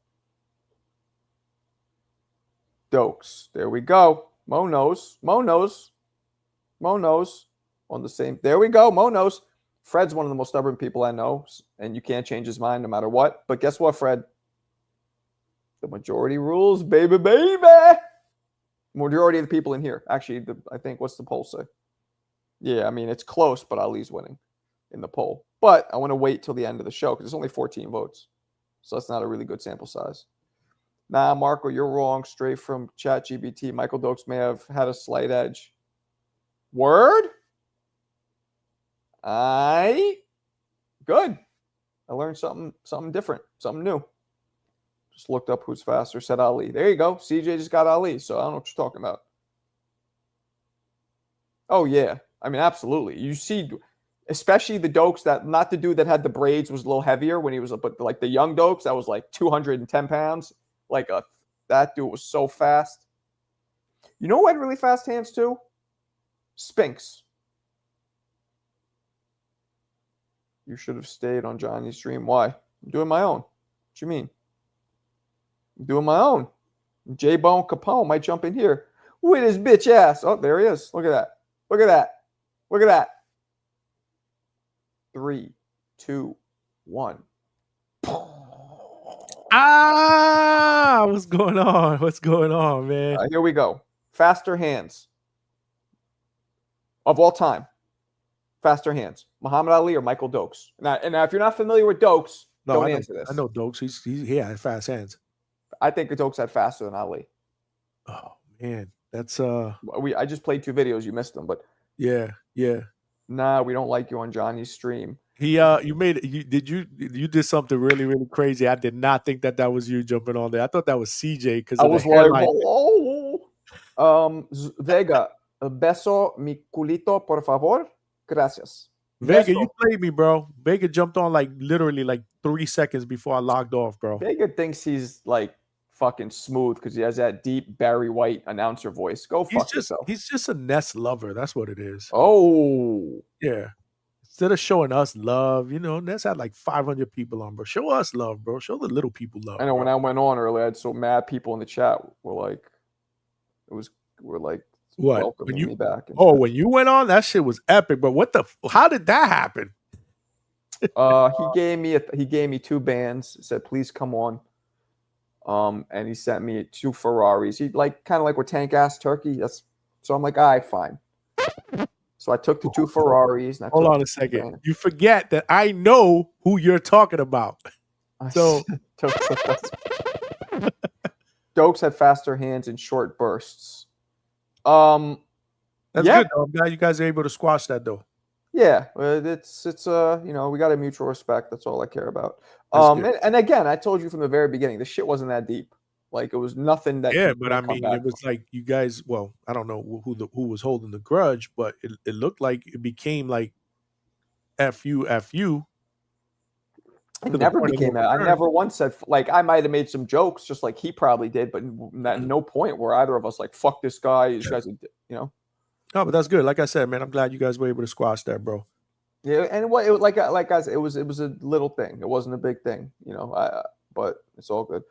Dokes. There we go. Mo knows. Mo knows. Mo knows. On the same. There we go. Mo knows. Fred's one of the most stubborn people I know, and you can't change his mind no matter what. But guess what, Fred? The majority rules, baby, baby. Majority of the people in here. Actually, I think, what's the poll say? Yeah, I mean, it's close, but Ali's winning in the poll. But I want to wait till the end of the show because there's only 14 votes. So that's not a really good sample size. Nah, Marco, you're wrong. Straight from ChatGPT. Michael Dokes may have had a slight edge. Word? Good. I learned something different, something new. Just looked up who's faster, said Ali. There you go. CJ just got Ali, so I don't know what you're talking about. Oh, yeah. I mean, absolutely. You see, especially the Dokes, that not the dude that had the braids was a little heavier when he was, but like the young Dokes, that was like 210 pounds. That dude was so fast. You know who had really fast hands too? Spence. You should have stayed on Johnny's stream. Why? I'm doing my own. What you mean? I'm doing my own. J-Bone Capone might jump in here with his bitch ass. Oh, there he is. Look at that. Look at that. Look at that. 3, 2, 1. What's going on? What's going on, man? Here we go. Faster hands of all time. Faster hands. Muhammad Ali or Michael Dokes? Now, if you're not familiar with Dokes, don't answer this. I know Dokes. He had fast hands. I think Dokes had faster than Ali. Oh man, that's I just played 2 videos. You missed them, but yeah. Nah, we don't like you on Johnny's stream. You did something really, really crazy. I did not think that was you jumping on there. I thought that was CJ because I was like, Vega, beso mi culito, por favor. Gracias. Vega, you played me, bro. Vega jumped on literally 3 seconds before I logged off, bro. Vega thinks he's fucking smooth because he has that deep Barry White announcer voice. Go fuck yourself. He's just a Ness lover. That's what it is. Oh. Yeah. Instead of showing us love, Ness had 500 people on, bro. Show us love, bro. Show the little people love. I know, bro. When I went on earlier, I had so mad people in the chat were welcoming me back. When you went on, that shit was epic. But how did that happen? He gave me 2 bands. Said, please come on. And he sent me 2 Ferraris. He kind of like with Tank Ass Turkey. So I'm like, all right, fine. So I took the 2 Ferraris. And Hold on a second. You forget that I know who you're talking about. So Dokes had faster hands in short bursts. That's good though. I'm glad you guys are able to squash that though. Yeah, it's we got a mutual respect. That's all I care about. And again, I told you from the very beginning, the shit wasn't that deep. Like it was nothing that. Yeah, you but I couldn't come mean, back it was from. like you guys. Well, I don't know who was holding the grudge, but it looked like it became like fu It to the never point of no became that. I return. never once said like I might have made some jokes just like he probably did, but at no point where either of us like fuck this guy. This guy's No, but that's good. Like I said, man, I'm glad you guys were able to squash that, bro. Yeah, and what it like I said, it was a little thing. It wasn't a big thing, but it's all good.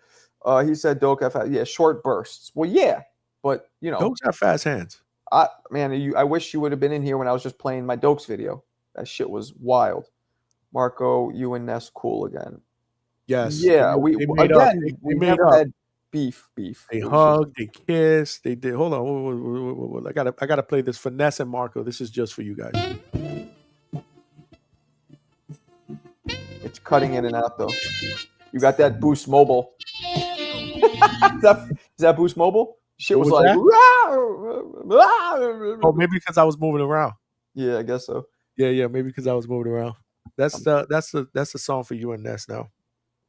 He said Doke short bursts. Well, yeah, but Those have fast hands. I wish you would have been in here when I was just playing my Dokes video. That shit was wild. Marco, you and Ness cool again. Yes, Yeah, they made up. They we made never up. had beef. They It was just hugged, they kissed, they did. Hold on, I gotta play this. Finesse and Marco. This is just for you guys. it's cutting in and out though. You got that Boost Mobile. is that Boost Mobile? Shit What was was like, that? Oh, maybe because I was moving around. yeah, I guess so. Yeah, maybe because I was moving around. That's the song for you and Ness now.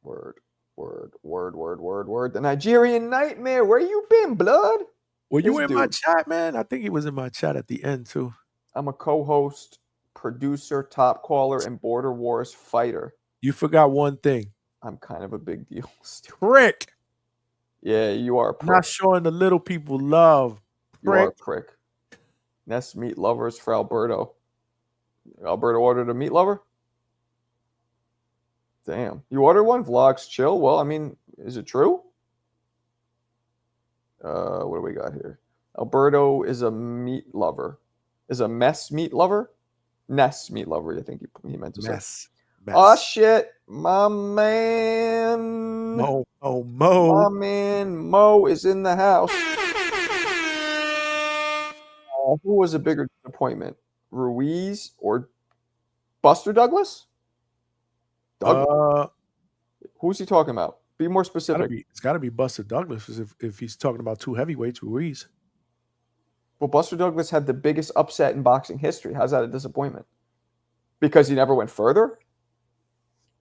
Word. The Nigerian Nightmare. Where you been, blood? Were you in my chat, man? I think he was in my chat at the end too. I'm a co-host, producer, top caller, and Border Wars fighter. You forgot one thing. I'm kind of a big deal. Prick. Yeah, you are a prick. Not showing the little people love. You are a prick. Ness meat lovers for Alberto. Alberto ordered a meat lover? Damn. You ordered one? Vlogs chill? Well, I mean, is it true? What do we got here? Alberto is a meat lover. Is a mess meat lover? Ness meat lover, I think he meant to say. Oh, shit. My man. Mo. My man Mo is in the house. Who was a bigger disappointment? Ruiz or Buster Douglas? Who's he talking about? Be more specific. It's got to be Buster Douglas if he's talking about two heavyweights, Ruiz. Well, Buster Douglas had the biggest upset in boxing history. How's that a disappointment? Because he never went further?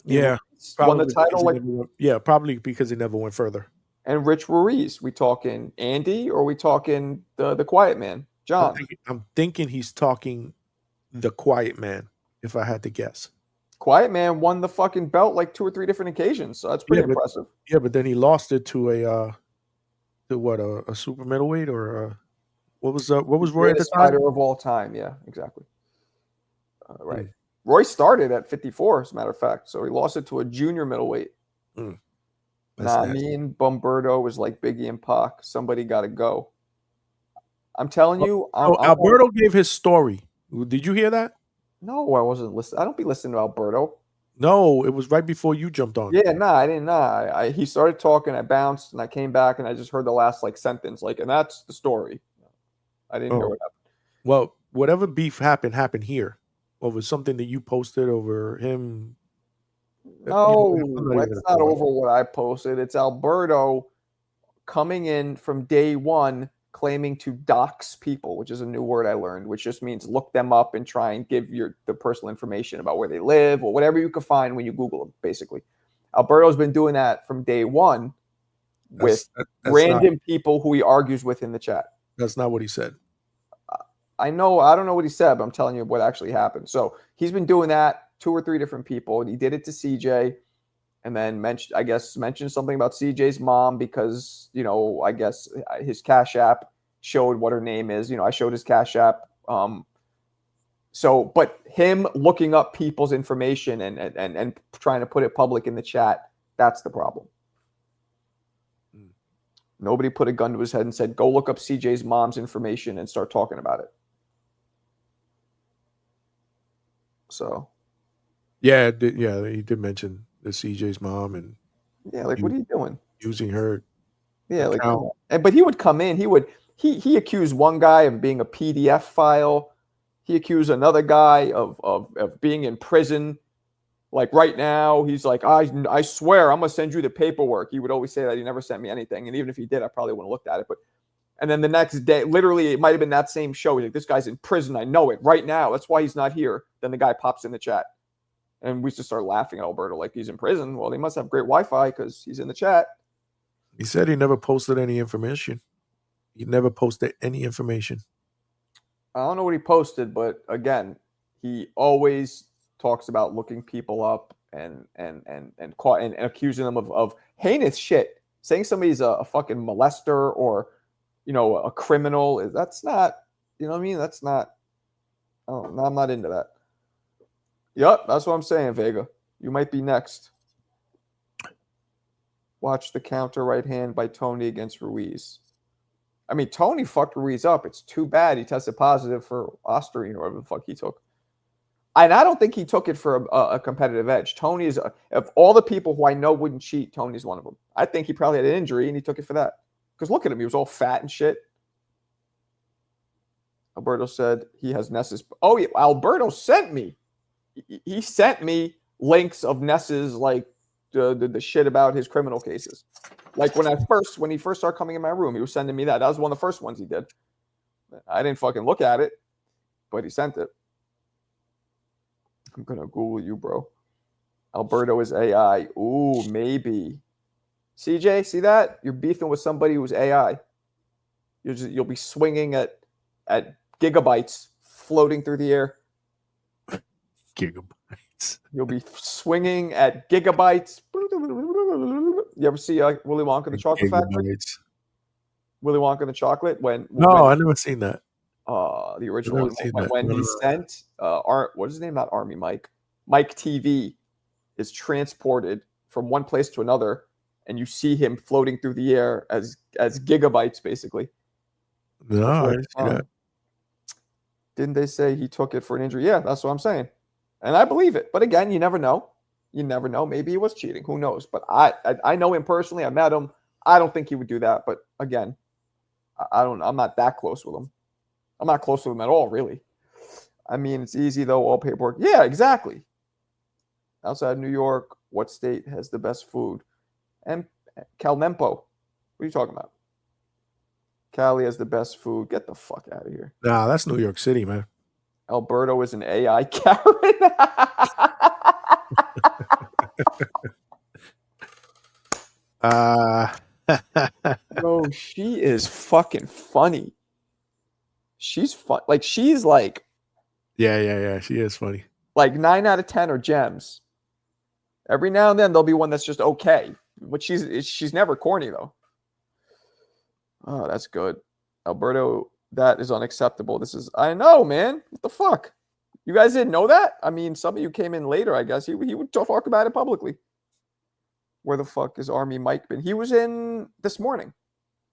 Yeah. Won the title probably because he never went further. And Rich Ruiz, we talking Andy or we talking the quiet man, John? I'm thinking he's talking the quiet man, if I had to guess. Quiet man won the fucking belt like 2 or 3 different occasions, so that's pretty impressive. But then he lost it to a super middleweight or what was Roy at the time? Fighter of all time, yeah, exactly. Right. Roy started at 54, as a matter of fact, so he lost it to a junior middleweight. Me and Bumberto was like Biggie and Pac. Somebody got to go. I'm telling you. Alberto gave his story. Did you hear that? No, I wasn't listening. I don't be listening to Alberto. No, it was right before you jumped on. Yeah, I didn't. He started talking. I bounced, and I came back, and I just heard the last sentence, and that's the story. I didn't hear what happened. Well, whatever beef happened here over something that you posted over him. No, it's not over what I posted. It's Alberto coming in from day one claiming to dox people, which is a new word I learned, which just means look them up and try and give the personal information about where they live or whatever you can find when you Google them, basically. Alberto's been doing that from day one with random people who he argues with in the chat. That's not what he said. I know. I don't know what he said, but I'm telling you what actually happened. So he's been doing that 2 or 3 different people, and he did it to CJ, and then mentioned something about CJ's mom because I guess his Cash App showed what her name is. I showed his Cash App. But him looking up people's information and trying to put it public in the chat, that's the problem. Nobody put a gun to his head and said, go look up CJ's mom's information and start talking about it. So. Yeah, he did mention the CJ's mom and. Yeah, what are you doing? Using her. Yeah, but he would come in. He accused one guy of being a PDF file. He accused another guy of being in prison. Like right now, he's like, I swear I'm gonna send you the paperwork. He would always say that. He never sent me anything, and even if he did, I probably wouldn't have looked at it. And then the next day, literally, it might have been that same show. He's like, this guy's in prison. I know it right now. That's why he's not here. Then the guy pops in the chat, and we just start laughing at Alberto like he's in prison. Well, he must have great Wi-Fi because he's in the chat. He said he never posted any information. He never posted any information. I don't know what he posted, but again, he always talks about looking people up and accusing them of heinous shit. Saying somebody's a fucking molester or, a criminal. That's not, you know what I mean? That's not. Oh, no, I'm not into that. Yep, that's what I'm saying, Vega. You might be next. Watch the counter right hand by Tony against Ruiz. I mean, Tony fucked Ruiz up. It's too bad he tested positive for Osterine or whatever the fuck he took. And I don't think he took it for a competitive edge. Tony is, of all the people who I know wouldn't cheat, Tony's one of them. I think he probably had an injury and he took it for that. Because look at him. He was all fat and shit. Alberto said he has Ness's. Oh, yeah. Alberto sent me. He sent me links of Ness's, like, the shit about his criminal cases. Like when he first started coming in my room, he was sending me that. That was one of the first ones he did. I didn't fucking look at it, but he sent it. I'm gonna Google you, bro. Alberto is AI. Ooh, maybe. CJ, see that? You're beefing with somebody who's AI. You'll be swinging at gigabytes floating through the air. Gigabytes. You'll be swinging at gigabytes. You ever see Willy Wonka and the Chocolate Factory? Willy Wonka and the Chocolate? No, I never seen that. The original one. When he sent what is his name? Not Army Mike. Mike TV is transported from one place to another, and you see him floating through the air as gigabytes, basically. No, I didn't see that. Didn't they say he took it for an injury? Yeah, that's what I'm saying. And I believe it. But again, you never know. You never know. Maybe he was cheating. Who knows? But I know him personally. I met him. I don't think he would do that. But again, I'm not that close with him. I'm not close with him at all, really. I mean, it's easy, though. All paperwork. Yeah, exactly. Outside New York, what state has the best food? And Calnempo. What are you talking about? Cali has the best food. Get the fuck out of here. Nah, that's New York City, man. Alberto is an AI Karen. Bro, she is fucking funny. She's fun. Like, she's like. Yeah. She is funny. Like 9 out of 10 are gems. Every now and then there'll be one that's just okay. But she's never corny, though. Oh, that's good. Alberto, that is unacceptable. I know, man. What the fuck? You guys didn't know that? I mean, some of you came in later, I guess. He would talk about it publicly. Where the fuck is Army Mike been? He was in this morning.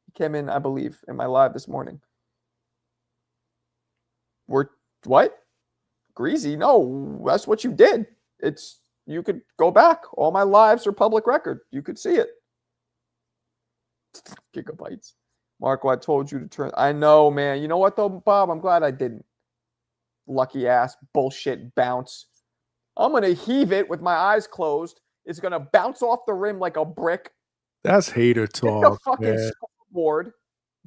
He came in, I believe, in my live this morning. What? Greasy? No, that's what you did. You could go back. All my lives are public record. You could see it. Gigabytes. Marco, I told you to turn. I know, man. You know what, though, Bob? I'm glad I didn't. Lucky ass bullshit bounce. I'm going to heave it with my eyes closed. It's going to bounce off the rim like a brick. That's hater talk. Hit the fucking scoreboard.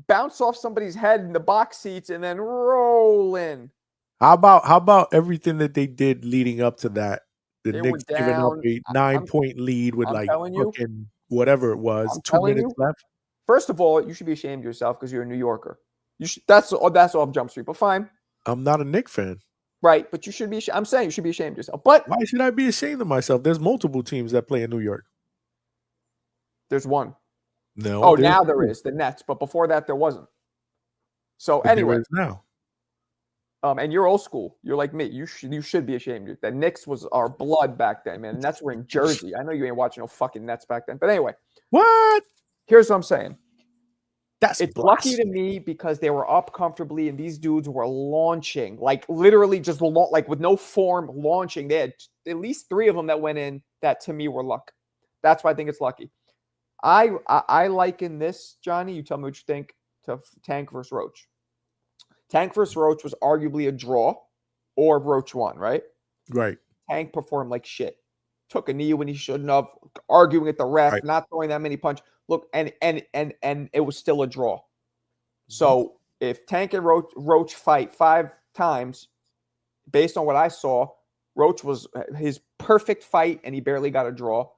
Bounce off somebody's head in the box seats and then roll in. How about everything that they did leading up to that? The Knicks giving up a 9-point lead with fucking whatever it was, 2 minutes left. First of all, you should be ashamed of yourself because you're a New Yorker. That's off Jump Street, but fine. I'm not a Knicks fan. Right, but you should be. I'm saying you should be ashamed of yourself. But why should I be ashamed of myself? There's multiple teams that play in New York. There's one. No. Oh, now there is the Nets, but before that there wasn't. So anyway, now. And you're old school. You're like me. You should be ashamed. The Knicks was our blood back then, man. Nets were in Jersey. I know you ain't watching no fucking Nets back then, but anyway. What? Here's what I'm saying. It's lucky to me because they were up comfortably and these dudes were launching, like literally just like with no form launching. They had at least 3 of them that went in that to me were luck. That's why I think it's lucky. I liken this, Johnny. You tell me what you think, to Tank versus Roach. Tank versus Roach was arguably a draw, or Roach won, right? Right. Tank performed like shit. Took a knee when he shouldn't have, arguing at the ref, not throwing that many punches. Look, and it was still a draw. So if Tank and Roach fight 5 times, based on what I saw, Roach was his perfect fight and he barely got a draw.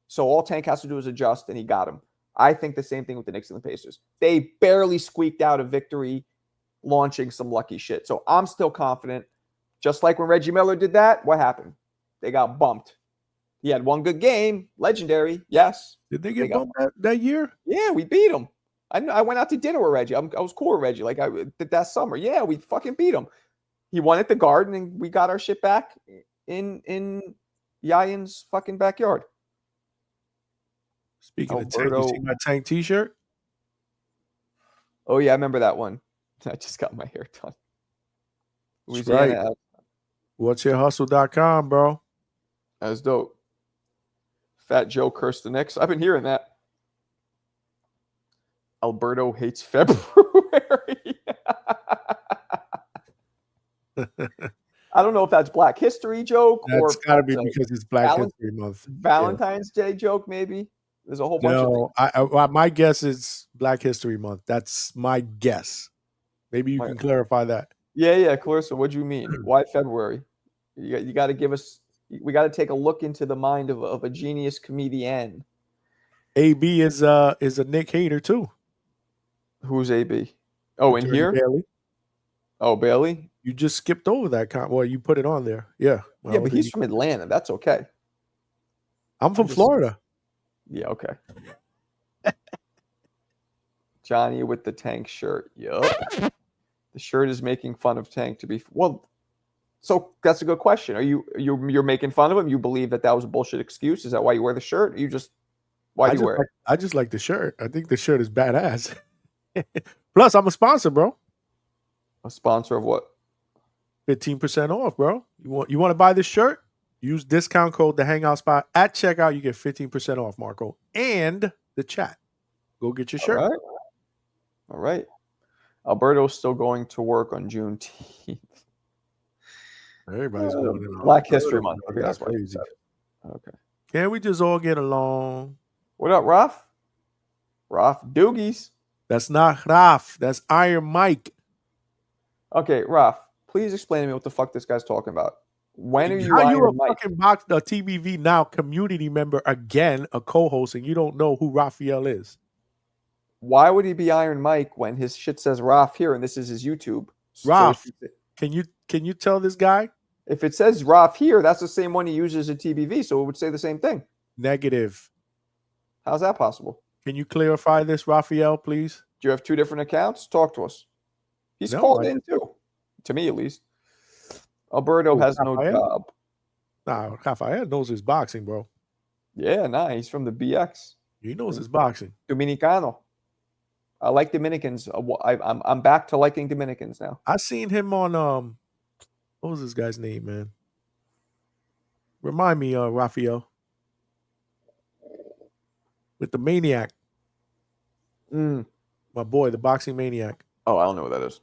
So all Tank has to do is adjust and he got him. I think the same thing with the Knicks and the Pacers. They barely squeaked out a victory launching some lucky shit. So I'm still confident. Just like when Reggie Miller did that, what happened? They got bumped. He had one good game, legendary, yes. Did they get bumped that year? Yeah, we beat him. I went out to dinner with Reggie. I was cool with Reggie. Like that summer. Yeah, we fucking beat him. He won at the Garden, and we got our shit back in Yayan's fucking backyard. Speaking of Tank, you see my Tank t-shirt? Oh, yeah, I remember that one. I just got my hair done. Louisiana. Right. What'sYourHustle.com, bro. That's dope. Fat Joe cursed the Knicks. I've been hearing that. Alberto hates February. I don't know if that's Black History joke or that's got to be because it's Black History Month. Valentine's Day joke, maybe. There's a whole bunch of things. My guess is Black History Month. That's my guess. Maybe you can clarify that. Yeah, Clarissa. What do you mean? Why February? You got to give us. We got to take a look into the mind of a genius comedian. AB is a Nick hater too. Who's AB? Oh, in here? Bailey. Oh, Bailey? You just skipped over that. Well, you put it on there. Yeah. Well, yeah, but he's from Atlanta. That's okay. I'm from Florida. Yeah, okay. Johnny with the Tank shirt. Yup. The shirt is making fun of Tank to be... Well, so that's a good question. You're making fun of him? You believe that was a bullshit excuse? Is that why you wear the shirt? You just... Why do you wear it? I just like the shirt. I think the shirt is badass. Plus, I'm a sponsor, bro. A sponsor of what? 15% off, bro. You want to buy this shirt? Use discount code the Hangout Spot at checkout. You get 15% off, Marco, and the chat. Go get your shirt. All right. Alberto's still going to work on Juneteenth. Everybody's going in. Black History Month. Okay, that's crazy. Okay. Can't we just all get along? What up, Raf? Raf Doogies. That's not Raf. That's Iron Mike. Okay, Raf, please explain to me what the fuck this guy's talking about. When are you Iron Mike? Fucking box the TBV Now community member again, a co-host, and you don't know who Raphael is. Why would he be Iron Mike when his shit says Raf here and this is his YouTube? Raf, can you tell this guy? If it says Raf here, that's the same one he uses at TBV, so it would say the same thing. Negative. How's that possible? Can you clarify this, Raphael, please? Do you have two different accounts? Talk to us. He's called in too, to me at least. Alberto has no job. Nah, Raphael knows his boxing, bro. Yeah, he's from the BX. He knows his boxing. Dominicano. I like Dominicans. I'm back to liking Dominicans now. I seen him on what was this guy's name, man? Remind me, Raphael. With the Maniac. My boy, the Boxing Maniac. Oh, I don't know what that is.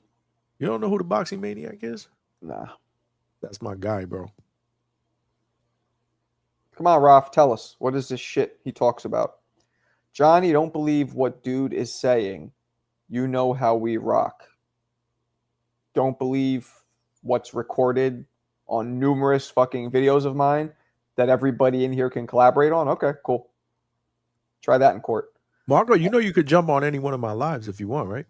You don't know who the Boxing Maniac is? Nah. That's my guy, bro. Come on, Raf, tell us. What is this shit he talks about? Johnny, don't believe what dude is saying. You know how we rock. Don't believe what's recorded on numerous fucking videos of mine that everybody in here can collaborate on? Okay, cool. Try that in court. Marco, you know you could jump on any one of my lives if you want, right?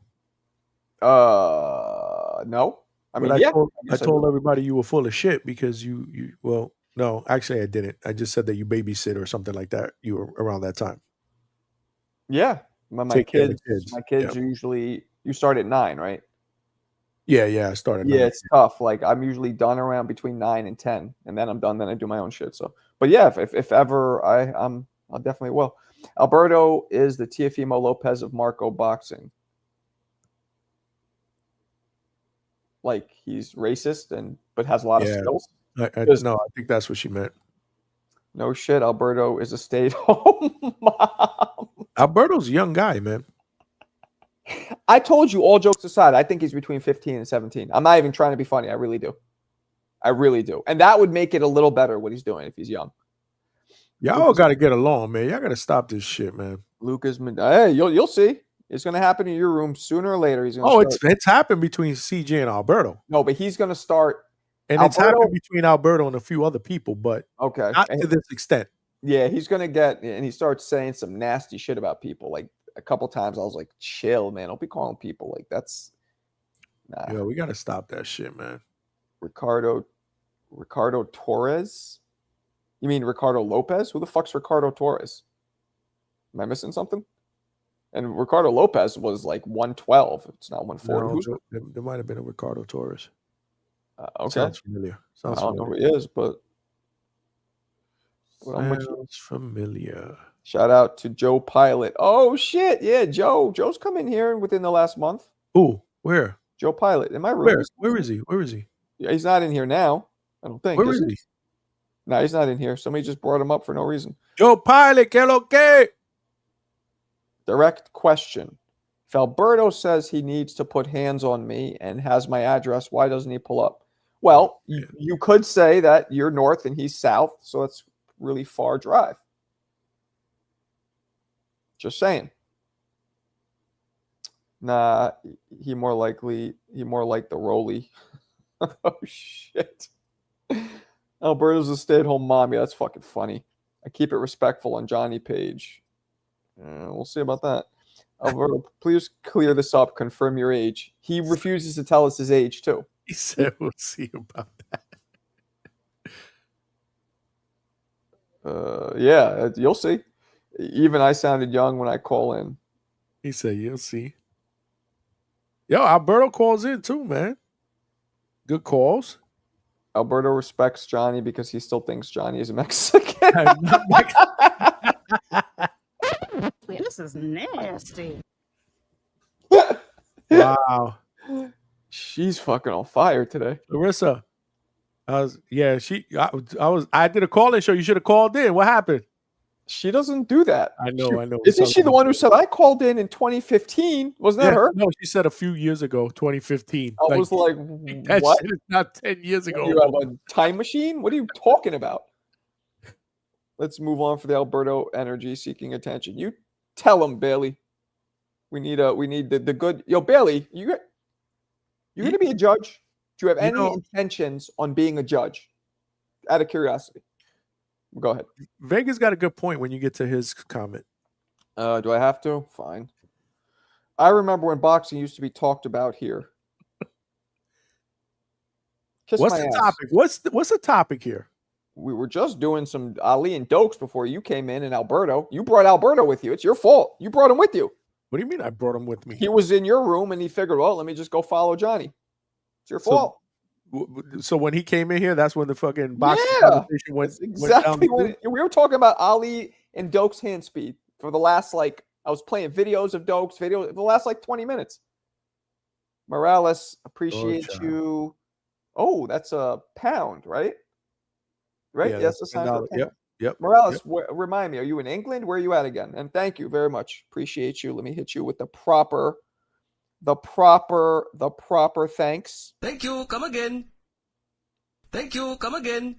No. I told everybody you were full of shit because well, no, actually I didn't. I just said that you babysit or something like that. You were around that time. Yeah. My kids are usually, you start at 9, right? Yeah, I started. Yeah, it's tough. Like I'm usually done around between 9 and 10, and then I'm done. Then I do my own shit. So, but yeah, if ever I definitely will. Alberto is the Teofimo Lopez of Marco boxing. Like he's racist but has a lot of skills. I think that's what she meant. No shit, Alberto is a stay-at-home mom. Alberto's a young guy, man. I told you, all jokes aside, I think he's between 15 and 17. I'm not even trying to be funny. I really do. And that would make it a little better what he's doing if he's young. Y'all got to get along, man. Y'all got to stop this shit, man. Hey, you'll see. It's going to happen in your room sooner or later. He's going to it's happened between CJ and Alberto. No, but he's going to start. And it's happened between Alberto and a few other people, but not to this extent. Yeah, he's gonna get, and he starts saying some nasty shit about people. Like a couple times, I was like, "Chill, man. Don't be calling people like that's." Nah. Yo, we gotta stop that shit, man. Ricardo Torres. You mean Ricardo Lopez? Who the fuck's Ricardo Torres? Am I missing something? And Ricardo Lopez was like 112. It's not 140. No, there might have been a Ricardo Torres. Okay. Sounds familiar. I don't know who he is, but I'm with you. Sounds familiar. Shout out to Joe Pilot. Oh shit, yeah, Joe. Joe's come in here within the last month. Ooh, where? Joe Pilot in my room. Where is he? Where is he? Yeah, he's not in here now. I don't think. Where is he? No, he's not in here. Somebody just brought him up for no reason. Joe Pilot, que lo que? Direct question. If Alberto says he needs to put hands on me and has my address, why doesn't he pull up? Well, you could say that you're north and he's south, so it's really far drive. Just saying. Nah, he more like the Rolly. Oh shit. Alberto's a stay-at-home mommy. That's fucking funny. I keep it respectful on Johnny Page. We'll see about that. Alberto, please clear this up. Confirm your age. He refuses to tell us his age too. He said we'll see about that. Yeah, you'll see. Even I sounded young when I call in. He said, you'll see. Yo, Alberto calls in too, man. Good calls. Alberto respects Johnny because he still thinks Johnny is a Mexican. This is nasty. Wow. She's fucking on fire today. Larissa. I did a call-in show. You should have called in. What happened? She doesn't do that. I know. Isn't she the one who said I called in 2015? Wasn't that her? No, she said a few years ago, 2015. I was like, that what? shit is not 10 years ago. You have a time machine? What are you talking about? Let's move on for the Alberto energy seeking attention. You tell him, Bailey. We need the good. Yo, Bailey, you're going to be a judge? Do you have any intentions on being a judge? Out of curiosity. Go ahead. Vegas got a good point when you get to his comment. Do I have to? Fine. I remember when boxing used to be talked about here. What's the topic? What's the topic here? We were just doing some Ali and Dokes before you came in, and Alberto. You brought Alberto with you. It's your fault. You brought him with you. What do you mean I brought him with me? He was in your room, and he figured, well, let me just go follow Johnny. It's your fault. So when he came in here, that's when the fucking boxing conversation went. Exactly when we were talking about Ali and Dokes hand speed for the last I was playing videos of Dokes for the last 20 minutes. Morales, appreciate you. Oh, that's a pound, right? Right? Yeah, yes, a sign for $10. Yep. Morales, remind me, are you in England? Where are you at again? And thank you very much. Appreciate you. Let me hit you with the proper thanks. Thank you. Come again. Thank you. Come again.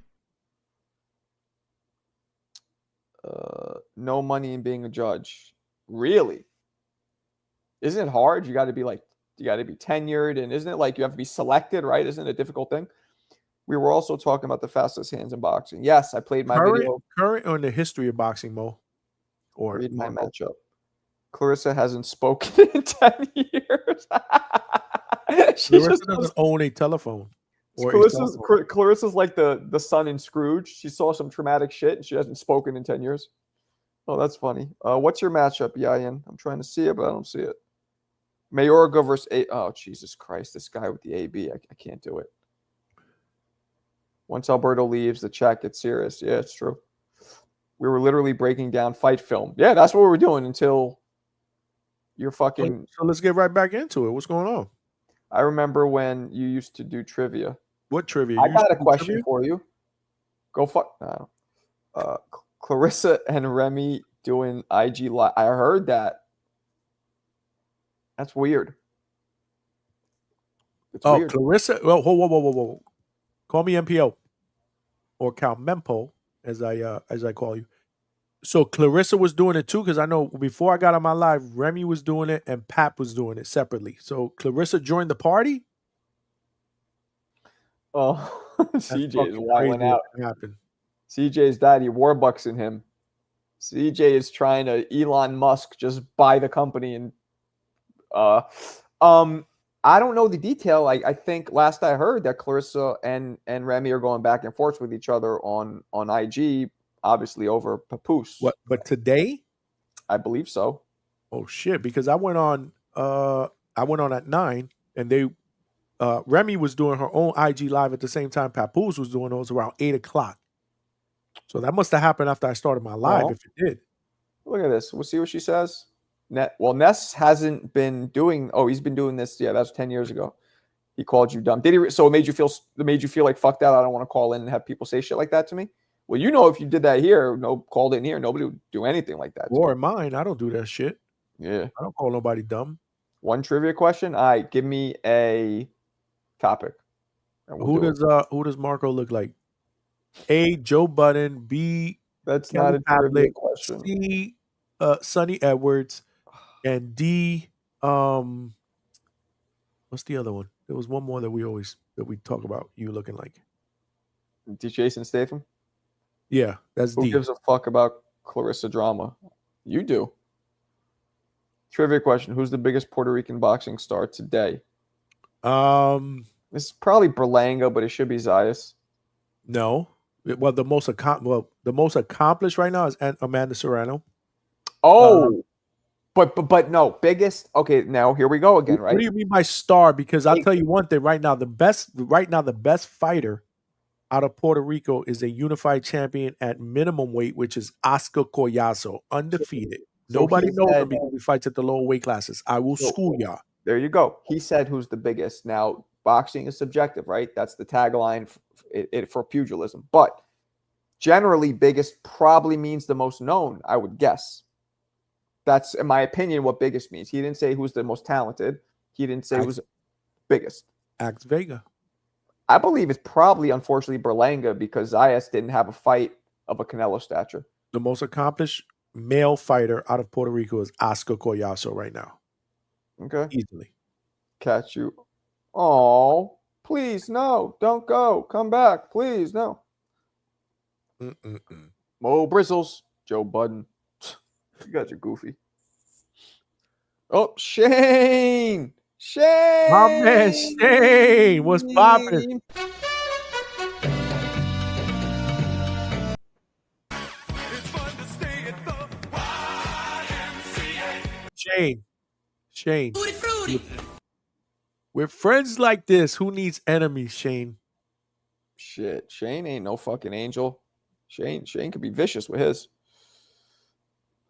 No money in being a judge. Really? Isn't it hard? You got to be tenured, and isn't it like you have to be selected, right? Isn't it a difficult thing? We were also talking about the fastest hands in boxing. Yes, I played my video. Current or in the history of boxing, Mo? Or read my matchup. Clarissa hasn't spoken in 10 years. Clarissa doesn't own a telephone. Clarissa's like the son in Scrooge. She saw some traumatic shit and she hasn't spoken in 10 years. Oh, that's funny. What's your matchup, Yayan? I'm trying to see it, but I don't see it. Mayorga versus A. Oh, Jesus Christ. This guy with the AB. I can't do it. Once Alberto leaves, the chat gets serious. Yeah, it's true. We were literally breaking down fight film. Yeah, that's what we were doing until you're fucking. So let's get right back into it. What's going on? I remember when you used to do trivia. What trivia? I got a question for you. Go fuck. No. Clarissa and Remy doing IG Live. I heard that. That's weird. It's weird. Clarissa. Well, whoa. Call me MPO or Calmempo, as I call you. So Clarissa was doing it too, because I know before I got on my live, Remy was doing it and Pap was doing it separately. So Clarissa joined the party. Oh, CJ is wilding out. CJ's daddy warbucksing him. CJ is trying to Elon Musk just buy the company and I don't know the detail. I think last I heard that Clarissa and Remy are going back and forth with each other on IG, obviously over Papoose. What? But today? I believe so. Oh shit! Because I went on at 9, and they Remy was doing her own IG live at the same time. Papoose was doing those around 8:00. So that must have happened after I started my live. If it did, look at this. We'll see what she says. Ness hasn't been doing. Oh, he's been doing this. Yeah, that's 10 years ago. He called you dumb. Did he? So it made you feel like fuck that. I don't want to call in and have people say shit like that to me. Well, if you did that here, called in here, nobody would do anything like that. Or mine, I don't do that shit. Yeah, I don't call nobody dumb. One trivia question. All right, give me a topic. Who does Marco look like? A. Joe Budden. B. That's Kelly not a trivia Pavlik, question. C. Sonny Edwards. And D, what's the other one? There was one more that we talk about. You looking like Jason Statham? Yeah, that's Who D. gives a fuck about Clarissa drama? You do. Trivia question: who's the biggest Puerto Rican boxing star today? This is probably Berlanga, but it should be Zayas. No. Well, the most accomplished right now is Amanda Serrano. Oh. But no, biggest. Okay, now here we go again, right? What do you mean by star? Because I'll tell you one thing right now. The best fighter out of Puerto Rico is a unified champion at minimum weight, which is Oscar Collazo, undefeated. Nobody knows him because he fights at the lower weight classes. I will school y'all. There you go. He said who's the biggest. Now, boxing is subjective, right? That's the tagline for pugilism. But generally, biggest probably means the most known, I would guess. That's, in my opinion, what biggest means. He didn't say who's the most talented. He didn't say who's biggest. Ax Vega. I believe it's probably, unfortunately, Berlanga because Zayas didn't have a fight of a Canelo stature. The most accomplished male fighter out of Puerto Rico is Oscar Collazo right now. Okay. Easily. Catch you. Oh, please, no. Don't go. Come back. Please, no. Mo Bristles. Joe Budden. You guys are goofy. Oh, Shane! Shane! My man Shane! What's poppin'? Shane. With friends like this, who needs enemies, Shane? Shit, Shane ain't no fucking angel. Shane could be vicious with his.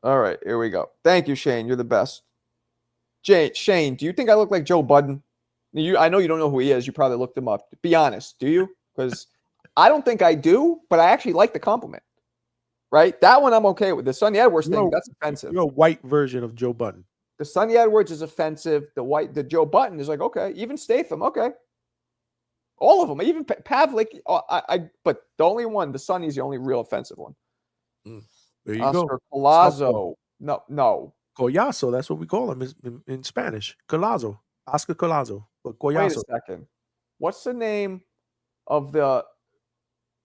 All right, here we go. Thank you, Shane. You're the best. Shane, do you think I look like Joe Budden? I know you don't know who he is. You probably looked him up. Be honest, do you? Because I don't think I do, but I actually like the compliment. Right? That one I'm okay with. The Sonny Edwards thing, that's offensive. You're a white version of Joe Budden. The Sonny Edwards is offensive. The Joe Budden is like, okay. Even Statham, okay. All of them. Even Pavlik. But the only one, the Sonny's the only real offensive one. There you Oscar go. Collazo. No. Collazo, that's what we call him in Spanish. Collazo. Oscar Collazo. But Collazo. Wait a second. What's the name of the...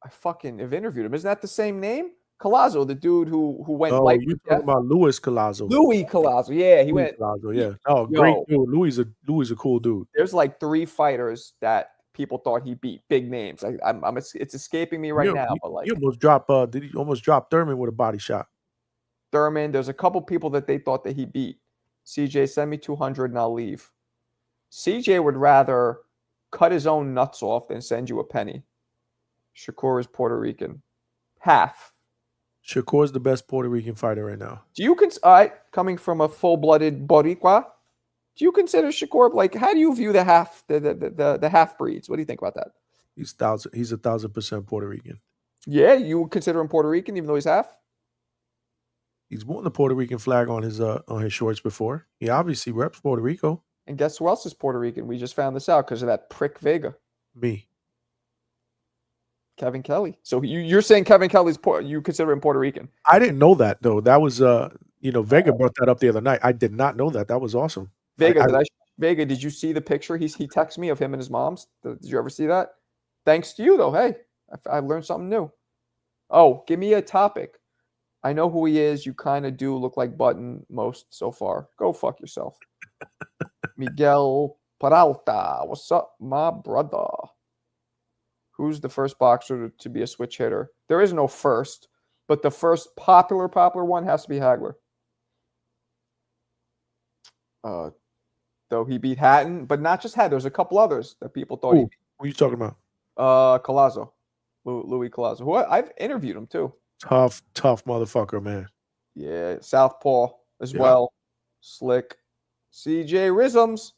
I've interviewed him. Isn't that the same name? Collazo, the dude who went life. You're talking about Luis Collazo. Louis Collazo. Yeah, he went. Collazo, yeah. Oh, great dude. Louis a cool dude. There's like 3 fighters that people thought he beat, big names. It's escaping me right now. But like, you almost dropped. Did he almost drop Thurman with a body shot? Thurman. There's a couple people that they thought that he beat. CJ, send me 200 and I'll leave. CJ would rather cut his own nuts off than send you a penny. Shakur is Puerto Rican. Half. Shakur's the best Puerto Rican fighter right now. Do you coming from a full-blooded Boricua? Do you consider Shakur like? How do you view the half breeds? What do you think about that? He's 1,000% Puerto Rican. Yeah, you would consider him Puerto Rican even though he's half. He's worn the Puerto Rican flag on his shorts before. He obviously reps Puerto Rico. And guess who else is Puerto Rican? We just found this out because of that prick Vega. Me. Kevin Kelly. So you're saying Kevin Kelly's you consider him Puerto Rican? I didn't know that though. That was Vega brought that up the other night. I did not know that. That was awesome. Vega, did you see the picture he texted me of him and his mom's? Did you ever see that? Thanks to you though. Hey, I learned something new. Oh, give me a topic. I know who he is. You kind of do look like Button most so far. Go fuck yourself. Miguel Peralta. What's up, my brother? Who's the first boxer to be a switch hitter? There is no first, but the first popular one has to be Hagler. Though he beat Hatton, but not just Hatton. There's a couple others that people thought he beat. What are you talking about? Collazo. Louis Collazo, who I've interviewed him too. Tough motherfucker, man. Yeah, Southpaw as well. Slick. CJ Rhythms.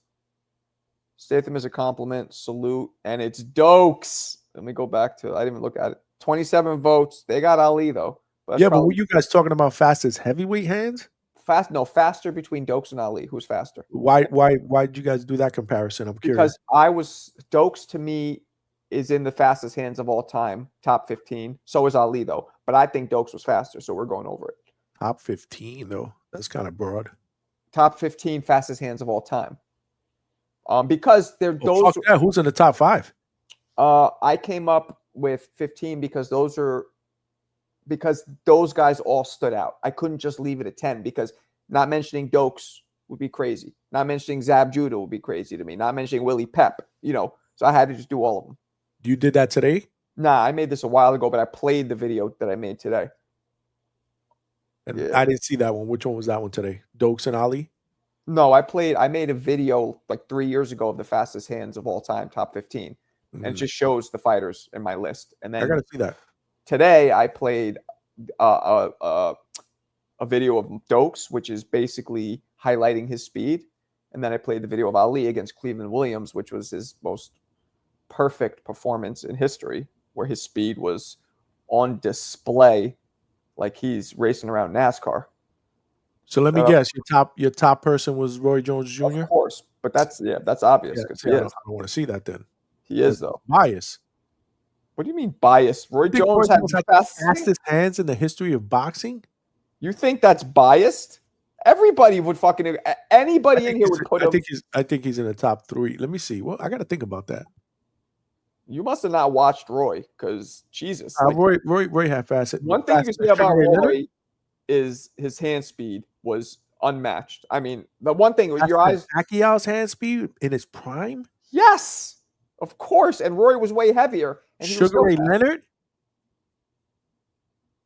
Statham is a compliment. Salute. And it's Dokes. Let me go back to it. I didn't even look at it. 27 votes. They got Ali, though. But were you guys talking about fastest heavyweight hands? Faster between Dokes and Ali. Who's faster? Why did you guys do that comparison? I'm curious. Because Dokes to me is in the fastest hands of all time, top 15. So is Ali, though. But I think Dokes was faster, so we're going over it. Top 15, though. That's kind of broad. Top 15 fastest hands of all time. Because they're those. Fuck that. Who's in the top 5? I came up with 15 because those guys all stood out. I couldn't just leave it at 10 because not mentioning Dokes would be crazy. Not mentioning Zab Judah would be crazy to me. Not mentioning Willie Pep, so I had to just do all of them. You did that today? Nah, I made this a while ago, but I played the video that I made today. And I didn't see that one. Which one was that one today? Dokes and Ali? No, I made a video like 3 years ago of the fastest hands of all time, top 15. And it just shows the fighters in my list. And then I gotta see that. Today I played a video of Dokes, which is basically highlighting his speed. And then I played the video of Ali against Cleveland Williams, which was his most perfect performance in history, where his speed was on display like he's racing around NASCAR. So let me guess, your top person was Roy Jones Jr.? Of course, but that's obvious. I don't want to see that then. He is, though. Bias. What do you mean biased? Roy Jones had the fastest hands in the history of boxing? You think that's biased? Everybody would fucking anybody in here would put him. I think he's in the top 3. Let me see. Well, I got to think about that. You must have not watched Roy, because Jesus. Roy had fast. One thing you can say about Roy is his hand speed was unmatched. I mean, the one thing with your eyes. Pacquiao's hand speed in his prime? Yes, of course. And Roy was way heavier. And Sugar Ray Leonard?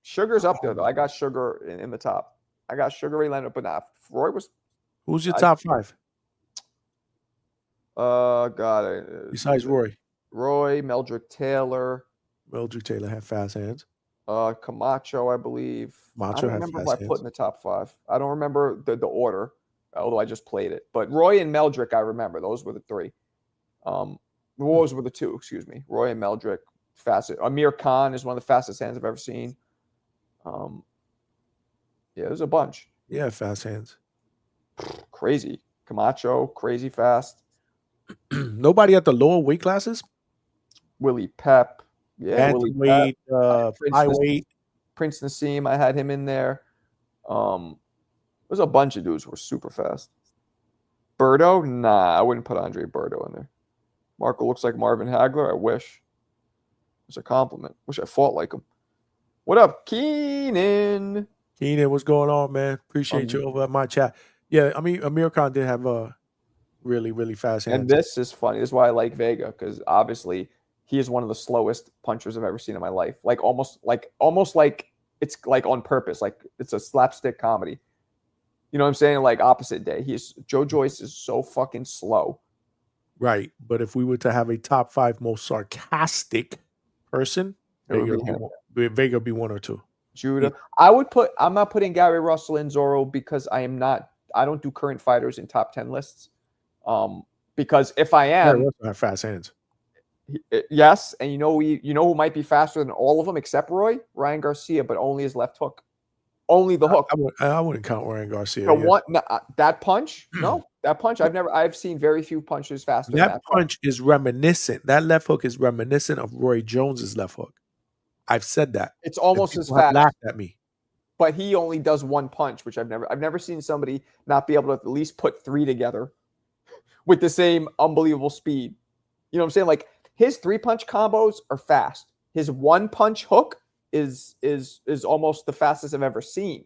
Sugar's up there, though. I got Sugar in the top. I got Sugar Ray Leonard, but not Roy was. Who's your top 5? God. Besides Roy. Roy, Meldrick Taylor. Meldrick Taylor had fast hands. Camacho, I believe. I don't remember who I put in the top 5. I don't remember the order, although I just played it. But Roy and Meldrick, I remember. Those were the 3. Those were the 2, excuse me. Roy and Meldrick, fast. Amir Khan is one of the fastest hands I've ever seen. There's a bunch. Yeah, fast hands. Crazy. Camacho, crazy fast. Nobody at the lower weight classes? Willie Pep. Yeah, Willie weight, Pep. high weight. Prince Nassim, I had him in there. There's a bunch of dudes who were super fast. Berto? Nah, I wouldn't put Andre Berto in there. Marco looks like Marvin Hagler. I wish. It's a compliment. Wish I fought like him. What up, Keenan? Keenan, what's going on, man? Appreciate you over at my chat. Yeah, I mean, Amir Khan did have a really, really fast hands. And this is funny. This is why I like Vega, because obviously he is one of the slowest punchers I've ever seen in my life. Like almost like it's like on purpose. Like it's a slapstick comedy. You know what I'm saying? Like opposite day. Joe Joyce is so fucking slow. Right. But if we were to have a top 5 most sarcastic person, Vega would be 1 or 2. Judah. I'm not putting Gary Russell in Zorro because I don't do current fighters in top 10 lists. Because if I am, Russell have fast hands. Yes, and you know who might be faster than all of them except Roy? Ryan Garcia, but only his left hook. Only the hook. I wouldn't count Ryan Garcia. That punch? No, that punch. I've seen very few punches faster. That punch is reminiscent. That left hook is reminiscent of Roy Jones's left hook. I've said that. It's almost as fast. Laughed at me. But he only does one punch, which I've never seen somebody not be able to at least put 3 together with the same unbelievable speed. You know what I'm saying? Like his 3-punch combos are fast. His 1-punch hook is almost the fastest I've ever seen.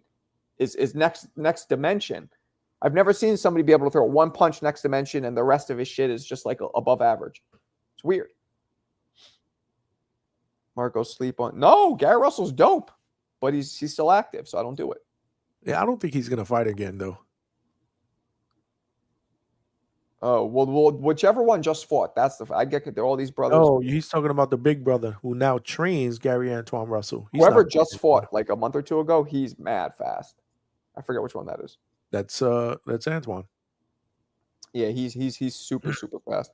Is next dimension. I've never seen somebody be able to throw one punch next dimension and the rest of his shit is just like above average. It's weird. Marco sleep on. No, Gary Russell's dope, but he's still active, so I don't do it. Yeah, I don't think he's gonna fight again though. Oh, well, whichever one just fought. That's the. I get they're all these brothers. Oh, he's talking about the big brother who now trains Gary Antoine Russell. Whoever just fought like a month or two ago, he's mad fast. I forget which one that is. That's Antoine. Yeah, he's super fast.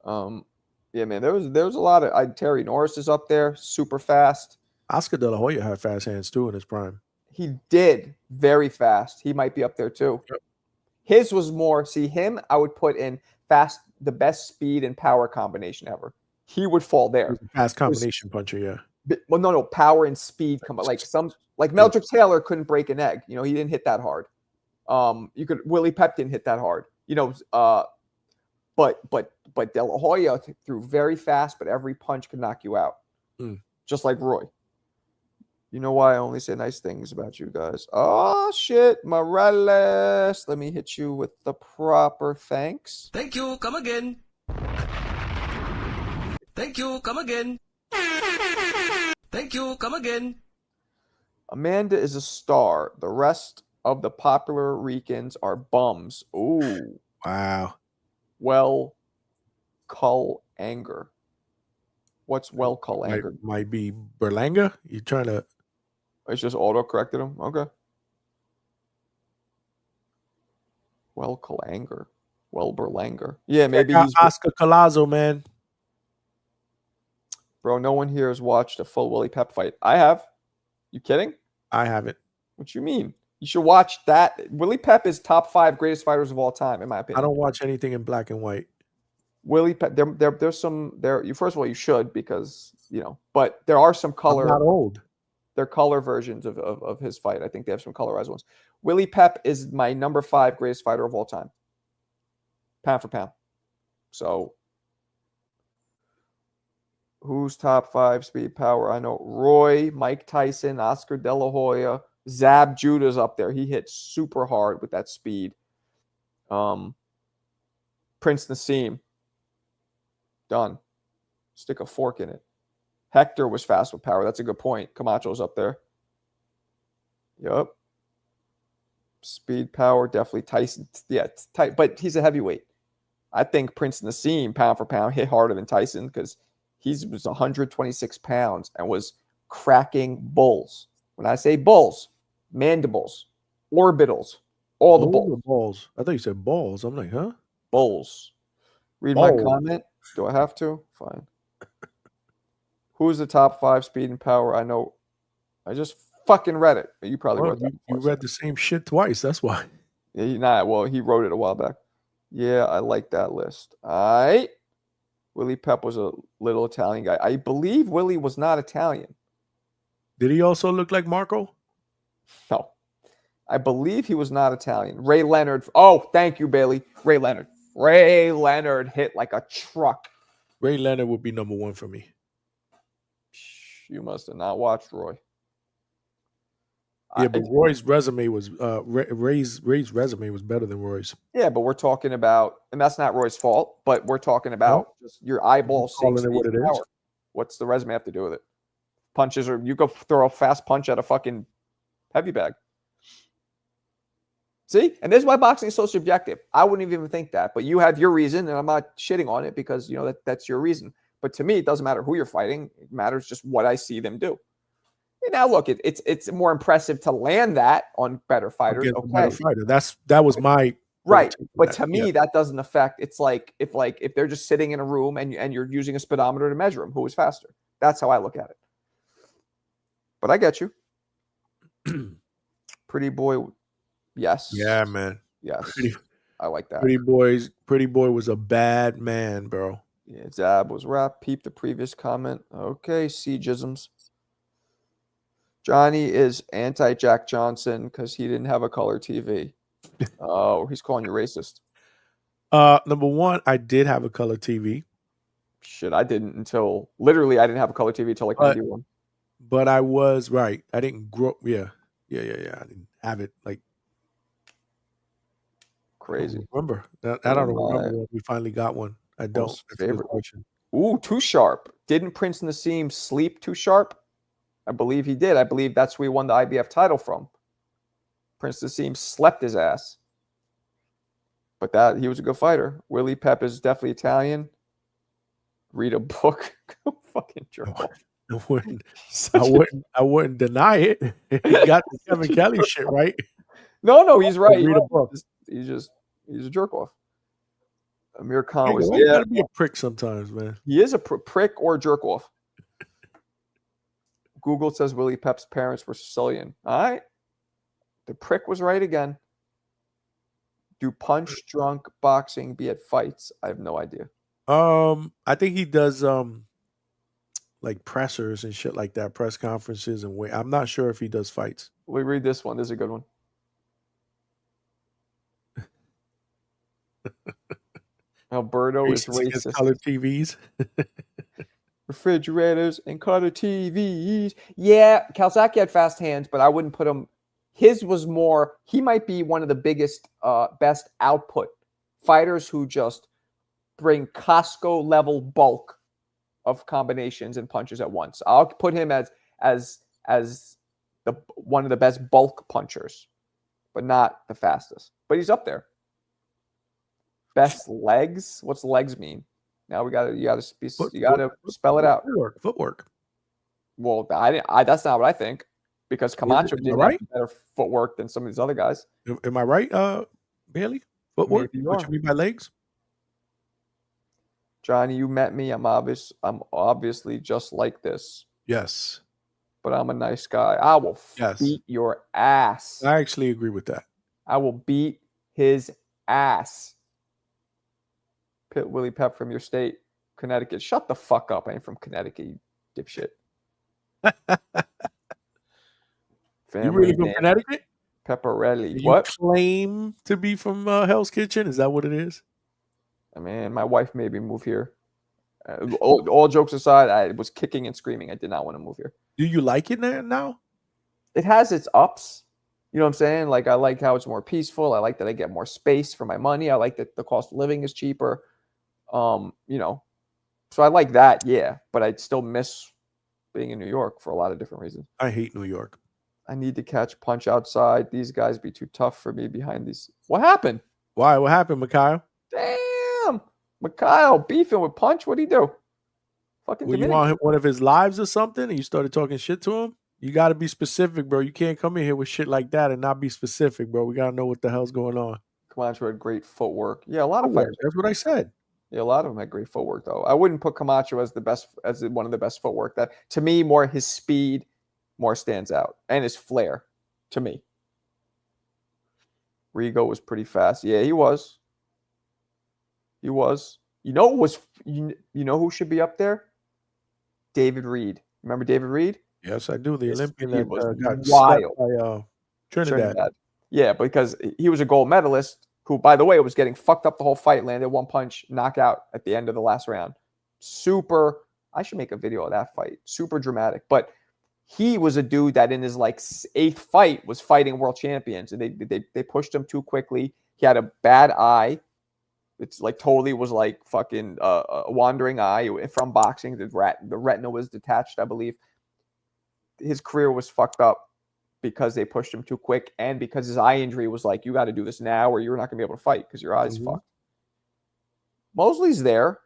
Yeah, man, there was a lot of Terry Norris is up there, super fast. Oscar De La Hoya had fast hands too in his prime. He did very fast. He might be up there too. Yep. His was more. See him, I would put in fast, the best speed and power combination ever. He would fall there. Fast combination puncher, yeah. Well, no, power and speed come like Meldrick Taylor couldn't break an egg. You know, he didn't hit that hard. Willie Pep didn't hit that hard. You know, but De La Hoya threw very fast, but every punch could knock you out. Just like Roy. You know why I only say nice things about you guys? Oh, shit. Morales. Let me hit you with the proper thanks. Thank you. Come again. Thank you. Come again. Thank you. Come again. Amanda is a star. The rest of the popular Ricans are bums. Ooh. Wow. Well, cull anger. What's well cull anger? Might be Berlanga. You trying to... It's just auto-corrected him? Okay. Well, Kalanger. Well, Berlanger. Yeah, maybe he's... Oscar Collazo, man. Bro, no one here has watched a full Willie Pep fight. I have. You kidding? I haven't. What you mean? You should watch that. Willie Pep is top 5 greatest fighters of all time, in my opinion. I don't watch anything in black and white. Willie Pep, there's some... First of all, you should because, you know, but there are some color... I'm not old. They're color versions of his fight. I think they have some colorized ones. Willie Pep is my number 5 greatest fighter of all time. Pound for pound. So, who's top 5 speed power? I know Roy, Mike Tyson, Oscar De La Hoya, Zab Judah's up there. He hit super hard with that speed. Prince Nassim. Done. Stick a fork in it. Hector was fast with power. That's a good point. Camacho's up there. Yup. Speed, power, definitely Tyson. Yeah, tight, but he's a heavyweight. I think Prince Nassim, pound for pound, hit harder than Tyson because he was 126 pounds and was cracking bulls. When I say bulls, mandibles, orbitals, all the bulls. I thought you said balls. I'm like, huh? Bulls. Read my comment. Do I have to? Fine. Who's the top 5 speed and power? I know. I just fucking read it. You probably wrote that. You read the same shit twice. That's why. Yeah, well, he wrote it a while back. Yeah, I like that list. All right. Willie Pep was a little Italian guy. I believe Willie was not Italian. Did he also look like Marco? No. I believe he was not Italian. Ray Leonard. Oh, thank you, Bailey. Ray Leonard. Ray Leonard hit like a truck. Ray Leonard would be number 1 for me. You must have not watched Roy. Yeah, but Roy's resume was Ray's resume was better than Roy's. Yeah, but we're talking about, and that's not Roy's fault, but we're talking about just your eyeball calling it what it is. What's the resume have to do with it? Punches, or you go throw a fast punch at a fucking heavy bag. See? And this is why boxing is so subjective. I wouldn't even think that, but you have your reason, and I'm not shitting on it because, you know, that's your reason. But to me, it doesn't matter who you're fighting. It matters just what I see them do. And now, look, it's more impressive to land that on better fighters. Okay. Better fighter. That was my right. But to me, that doesn't affect. It's like if they're just sitting in a room and you're using a speedometer to measure them, who is faster. That's how I look at it. But I get you. Pretty boy, yes. Yeah, man. Yes, I like that. Pretty boy was a bad man, bro. Yeah, Zab was rap. Peep the previous comment. Okay, C-jisms. Johnny is anti-Jack Johnson because he didn't have a color TV. Oh, he's calling you racist. Number 1, I did have a color TV. Shit, I didn't until literally I didn't have a color TV until like 91. but I was right. I didn't grow. Yeah. I didn't have it like. I Crazy. don't remember. I One of don't remember my when we finally got one. I don't. most That's a good favorite. question. Ooh, Too Sharp. Didn't Prince Nassim sleep Too Sharp? I believe he did. I believe that's where he won the IBF title from. Prince Nassim slept his ass. But that he was a good fighter. Willie Pep is definitely Italian. Read a book. Go fucking jerk off. I wouldn't deny it. He got the Kevin Kelly shit right. No, he's right. Read a book. He's a jerk off. Amir Khan You was gotta be a prick sometimes, man. He is a prick or jerk off. Google says Willie Pep's parents were Sicilian. All right. The prick was right again. Do punch drunk boxing be at fights? I have no idea. I think he does like pressers and shit like that, press conferences and I'm not sure if he does fights. We read this one. This is a good one. Alberto is racist. Color TVs. Refrigerators and color TVs. Yeah, Calzaki had fast hands, but I wouldn't put him. His was more, he might be one of the biggest, best output fighters who just bring Costco level bulk of combinations and punches at once. I'll put him as the one of the best bulk punchers, but not the fastest. But he's up there. Best legs? What's legs mean? Now you gotta spell it out. Footwork. Well, that's not what I think, because Camacho did have better footwork than some of these other guys. Am I right, Bailey? Footwork? What you mean by legs? Johnny, you met me. I'm obviously just like this. Yes. But I'm a nice guy. I will beat your ass. I actually agree with that. I will beat his ass. Willie Pep from your state, Connecticut. Shut the fuck up. I ain't from Connecticut, you dipshit. You really from Connecticut? Pepperelli. You claim to be from Hell's Kitchen? Is that what it is? I mean, my wife made me move here. All jokes aside, I was kicking and screaming. I did not want to move here. Do you like it now? It has its ups. You know what I'm saying? Like, I like how it's more peaceful. I like that I get more space for my money. I like that the cost of living is cheaper. So I like that, yeah. But I still miss being in New York for a lot of different reasons. I hate New York. I need to catch punch outside. These guys be too tough for me behind these. What happened? Why? What happened, Mikhail? Damn. Mikhail beefing with Punch. What'd he do? Fucking you want one of his lives or something and you started talking shit to him? You got to be specific, bro. You can't come in here with shit like that and not be specific, bro. We got to know what the hell's going on. Camacho had great footwork. Yeah, a lot of fighters. That's what I said. Yeah, a lot of them had great footwork, though. I wouldn't put Camacho as one of the best footwork. That, to me, more his speed more stands out, and his flair, to me. Rigo was pretty fast. Yeah, he was. He was. You know who should be up there? David Reed. Remember David Reed? Yes, I do. The Olympian that got wild by Trinidad. Yeah, because he was a gold medalist who, by the way, was getting fucked up the whole fight, landed one punch, knockout at the end of the last round. Super. I should make a video of that fight. Super dramatic. But he was a dude that in his like 8th fight was fighting world champions, and they pushed him too quickly. He had a bad eye. It's like totally was like fucking a wandering eye from boxing. The retina was detached, I believe. His career was fucked up because they pushed him too quick, and because his eye injury was like, you got to do this now or you're not going to be able to fight because your eye's fucked. Mosley's there.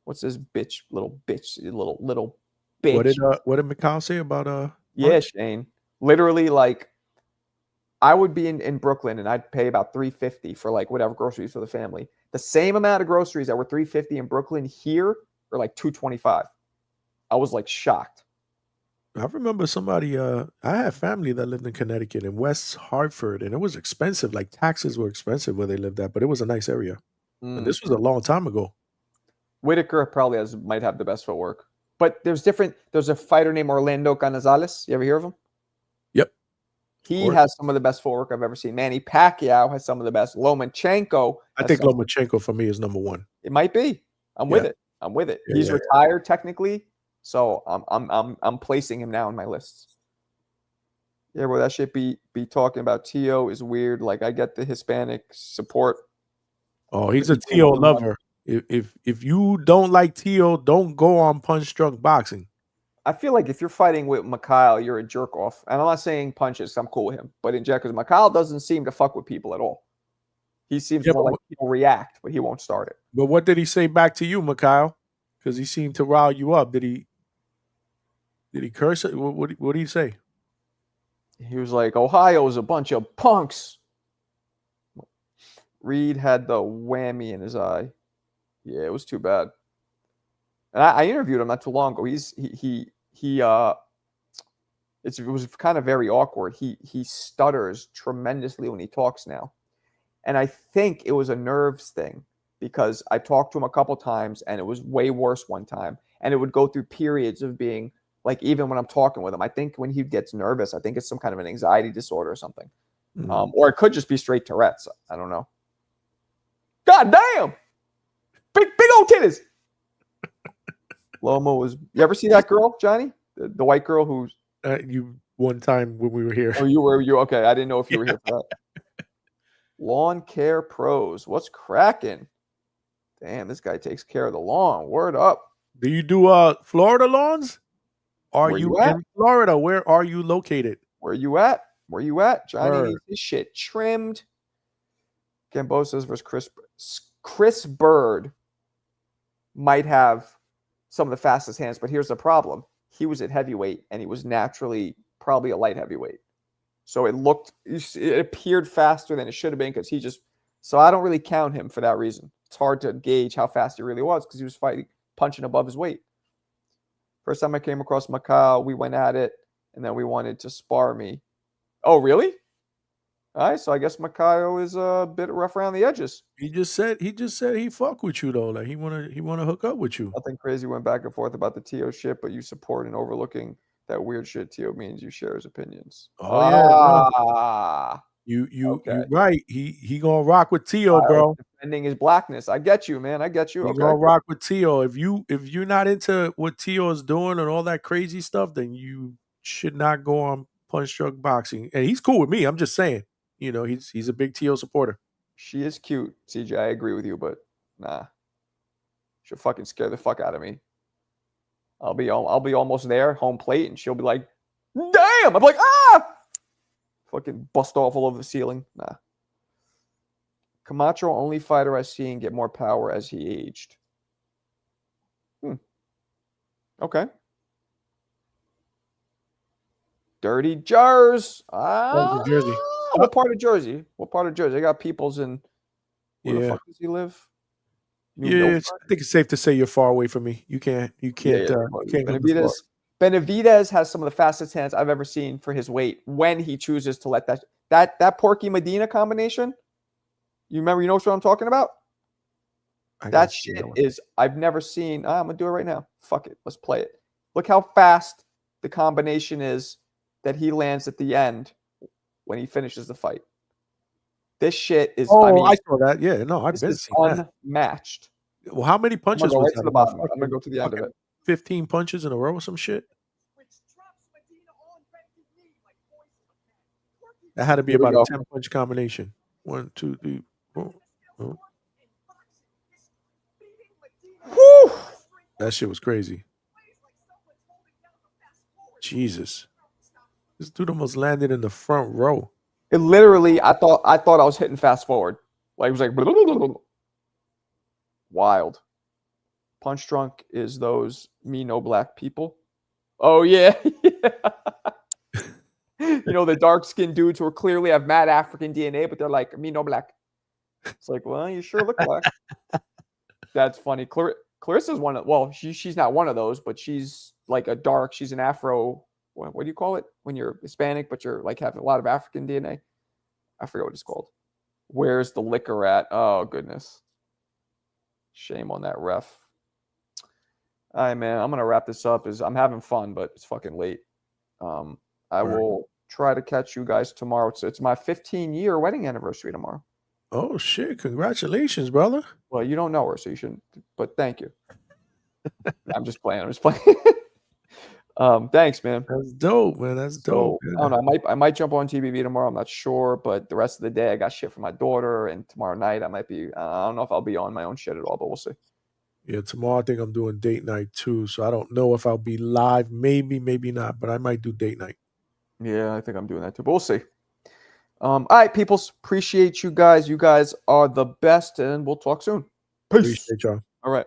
What's this little bitch? What did Mikhail say about Yeah, Shane. Literally, like, I would be in Brooklyn and I'd pay about $350 for like whatever groceries for the family. The same amount of groceries that were $350 in Brooklyn here are like $225. I was like shocked. I remember somebody, I had family that lived in Connecticut in West Hartford, and it was expensive. Like taxes were expensive where they lived at, but it was a nice area. And this was a long time ago. Whitaker probably might have the best footwork. But there's a fighter named Orlando Canizales. You ever hear of him? Yep. He has some of the best footwork I've ever seen. Manny Pacquiao has some of the best. Lomachenko. I think Lomachenko for me is number one. It might be. I'm with it. Yeah. He's retired technically, So I'm placing him now in my lists. Yeah, bro, that shit be talking about Tio is weird. Like, I get the Hispanic support. Oh, he's a Tio lover. If you don't like Tio, don't go on Punch Drunk Boxing. I feel like if you're fighting with Mikhail, you're a jerk off. And I'm not saying punches. I'm cool with him, but in general, because Mikhail doesn't seem to fuck with people at all. He seems more like people react, but he won't start it. But what did he say back to you, Mikhail? Because he seemed to rile you up. Did he curse it? What did he say? He was like, Ohio's a bunch of punks. Reed had the whammy in his eye. Yeah, it was too bad. And I interviewed him not too long ago. It was kind of very awkward. He stutters tremendously when he talks now. And I think it was a nerves thing because I talked to him a couple times and it was way worse one time. And it would go through periods of being like, even when I'm talking with him, I think when he gets nervous, I think it's some kind of an anxiety disorder or something. Or it could just be straight Tourette's. I don't know. God damn. Big old titties. Lomo was, you ever see that girl, Johnny? The white girl who's you one time when we were here. Oh, you were okay. I didn't know if you were here for that. Lawn Care Pros. What's cracking? Damn, this guy takes care of the lawn. Word up. Do you do Florida lawns? Are you in Florida? Where are you located? Where you at? Where you at? Johnny needs his shit trimmed. Gambosa's versus Chris Bird might have some of the fastest hands, but here's the problem. He was at heavyweight, and he was naturally probably a light heavyweight. So it appeared faster than it should have been because so I don't really count him for that reason. It's hard to gauge how fast he really was because he was punching above his weight. First time I came across Mikhail, we went at it, and then we wanted to spar me. Oh, really? All right, so I guess Mikhail is a bit rough around the edges. He just said he fuck with you though. Like he wanna hook up with you. Nothing crazy went back and forth about the Tio shit, but you support and overlooking that weird shit Tio means you share his opinions. Oh yeah. You right. He gonna rock with Tio, bro. Defending his blackness. I get you, man. I get you. He gonna rock with Tio. If you're not into what Tio is doing and all that crazy stuff, then you should not go on Punch Drunk Boxing. And he's cool with me. I'm just saying. You know, he's a big Tio supporter. She is cute, CJ. I agree with you, but nah. She'll fucking scare the fuck out of me. I'll be almost there, home plate, and she'll be like, damn! I'm like, ah! Fucking bust off all over the ceiling. Nah. Camacho, only fighter I've seen get more power as he aged. Okay. Dirty Jars. Jersey. What part of Jersey? What part of Jersey? I got peoples in. Where the fuck does he live? I think it's safe to say you're far away from me. You can't. Benavidez has some of the fastest hands I've ever seen for his weight when he chooses to let that Porky Medina combination. You know what I'm talking about? That shit is I've never seen. I'm gonna do it right now. Fuck it. Let's play it. Look how fast the combination is that he lands at the end when he finishes the fight. This shit is. I saw that. Yeah, no, I've been seeing that. Unmatched. Well, how many punches was that? To the bottom. I'm gonna go to the end of it. 15 punches in a row or some shit. That had to be about a 10-punch combination. 1, 2, 3, 4. Oh. Woo! That shit was crazy. Jesus. This dude almost landed in the front row. It literally, I thought I was hitting fast forward. Like it was like blah, blah, blah, blah. Wild. Punch Drunk is those me no black people. Oh yeah. You know, the dark skinned dudes who clearly have mad African DNA, but they're like me no black. It's like, well, you sure look black. That's funny. Clarissa's one of, well, she's not one of those, but she's like she's an Afro. What do you call it when you're Hispanic, but you're like have a lot of African DNA? I forget what it's called. Where's the liquor at? Oh, goodness. Shame on that ref. All right, man. I'm going to wrap this up. I'm having fun, but it's fucking late. I will try to catch you guys tomorrow. It's my 15-year wedding anniversary tomorrow. Oh, shit. Congratulations, brother. Well, you don't know her, so you shouldn't. But thank you. I'm just playing. Thanks, man. That's dope, man. That's So, dope. I don't know. I might jump on TBV tomorrow. I'm not sure, but the rest of the day I got shit for my daughter, and tomorrow night I might be. I don't know if I'll be on my own shit at all, but we'll see. Yeah, tomorrow I think I'm doing date night too, so I don't know if I'll be live. Maybe, maybe not, but I might do date night. Yeah, I think I'm doing that too, but we'll see. All right, peoples. Appreciate you guys. You guys are the best, and we'll talk soon. Peace. Appreciate y'all. All right.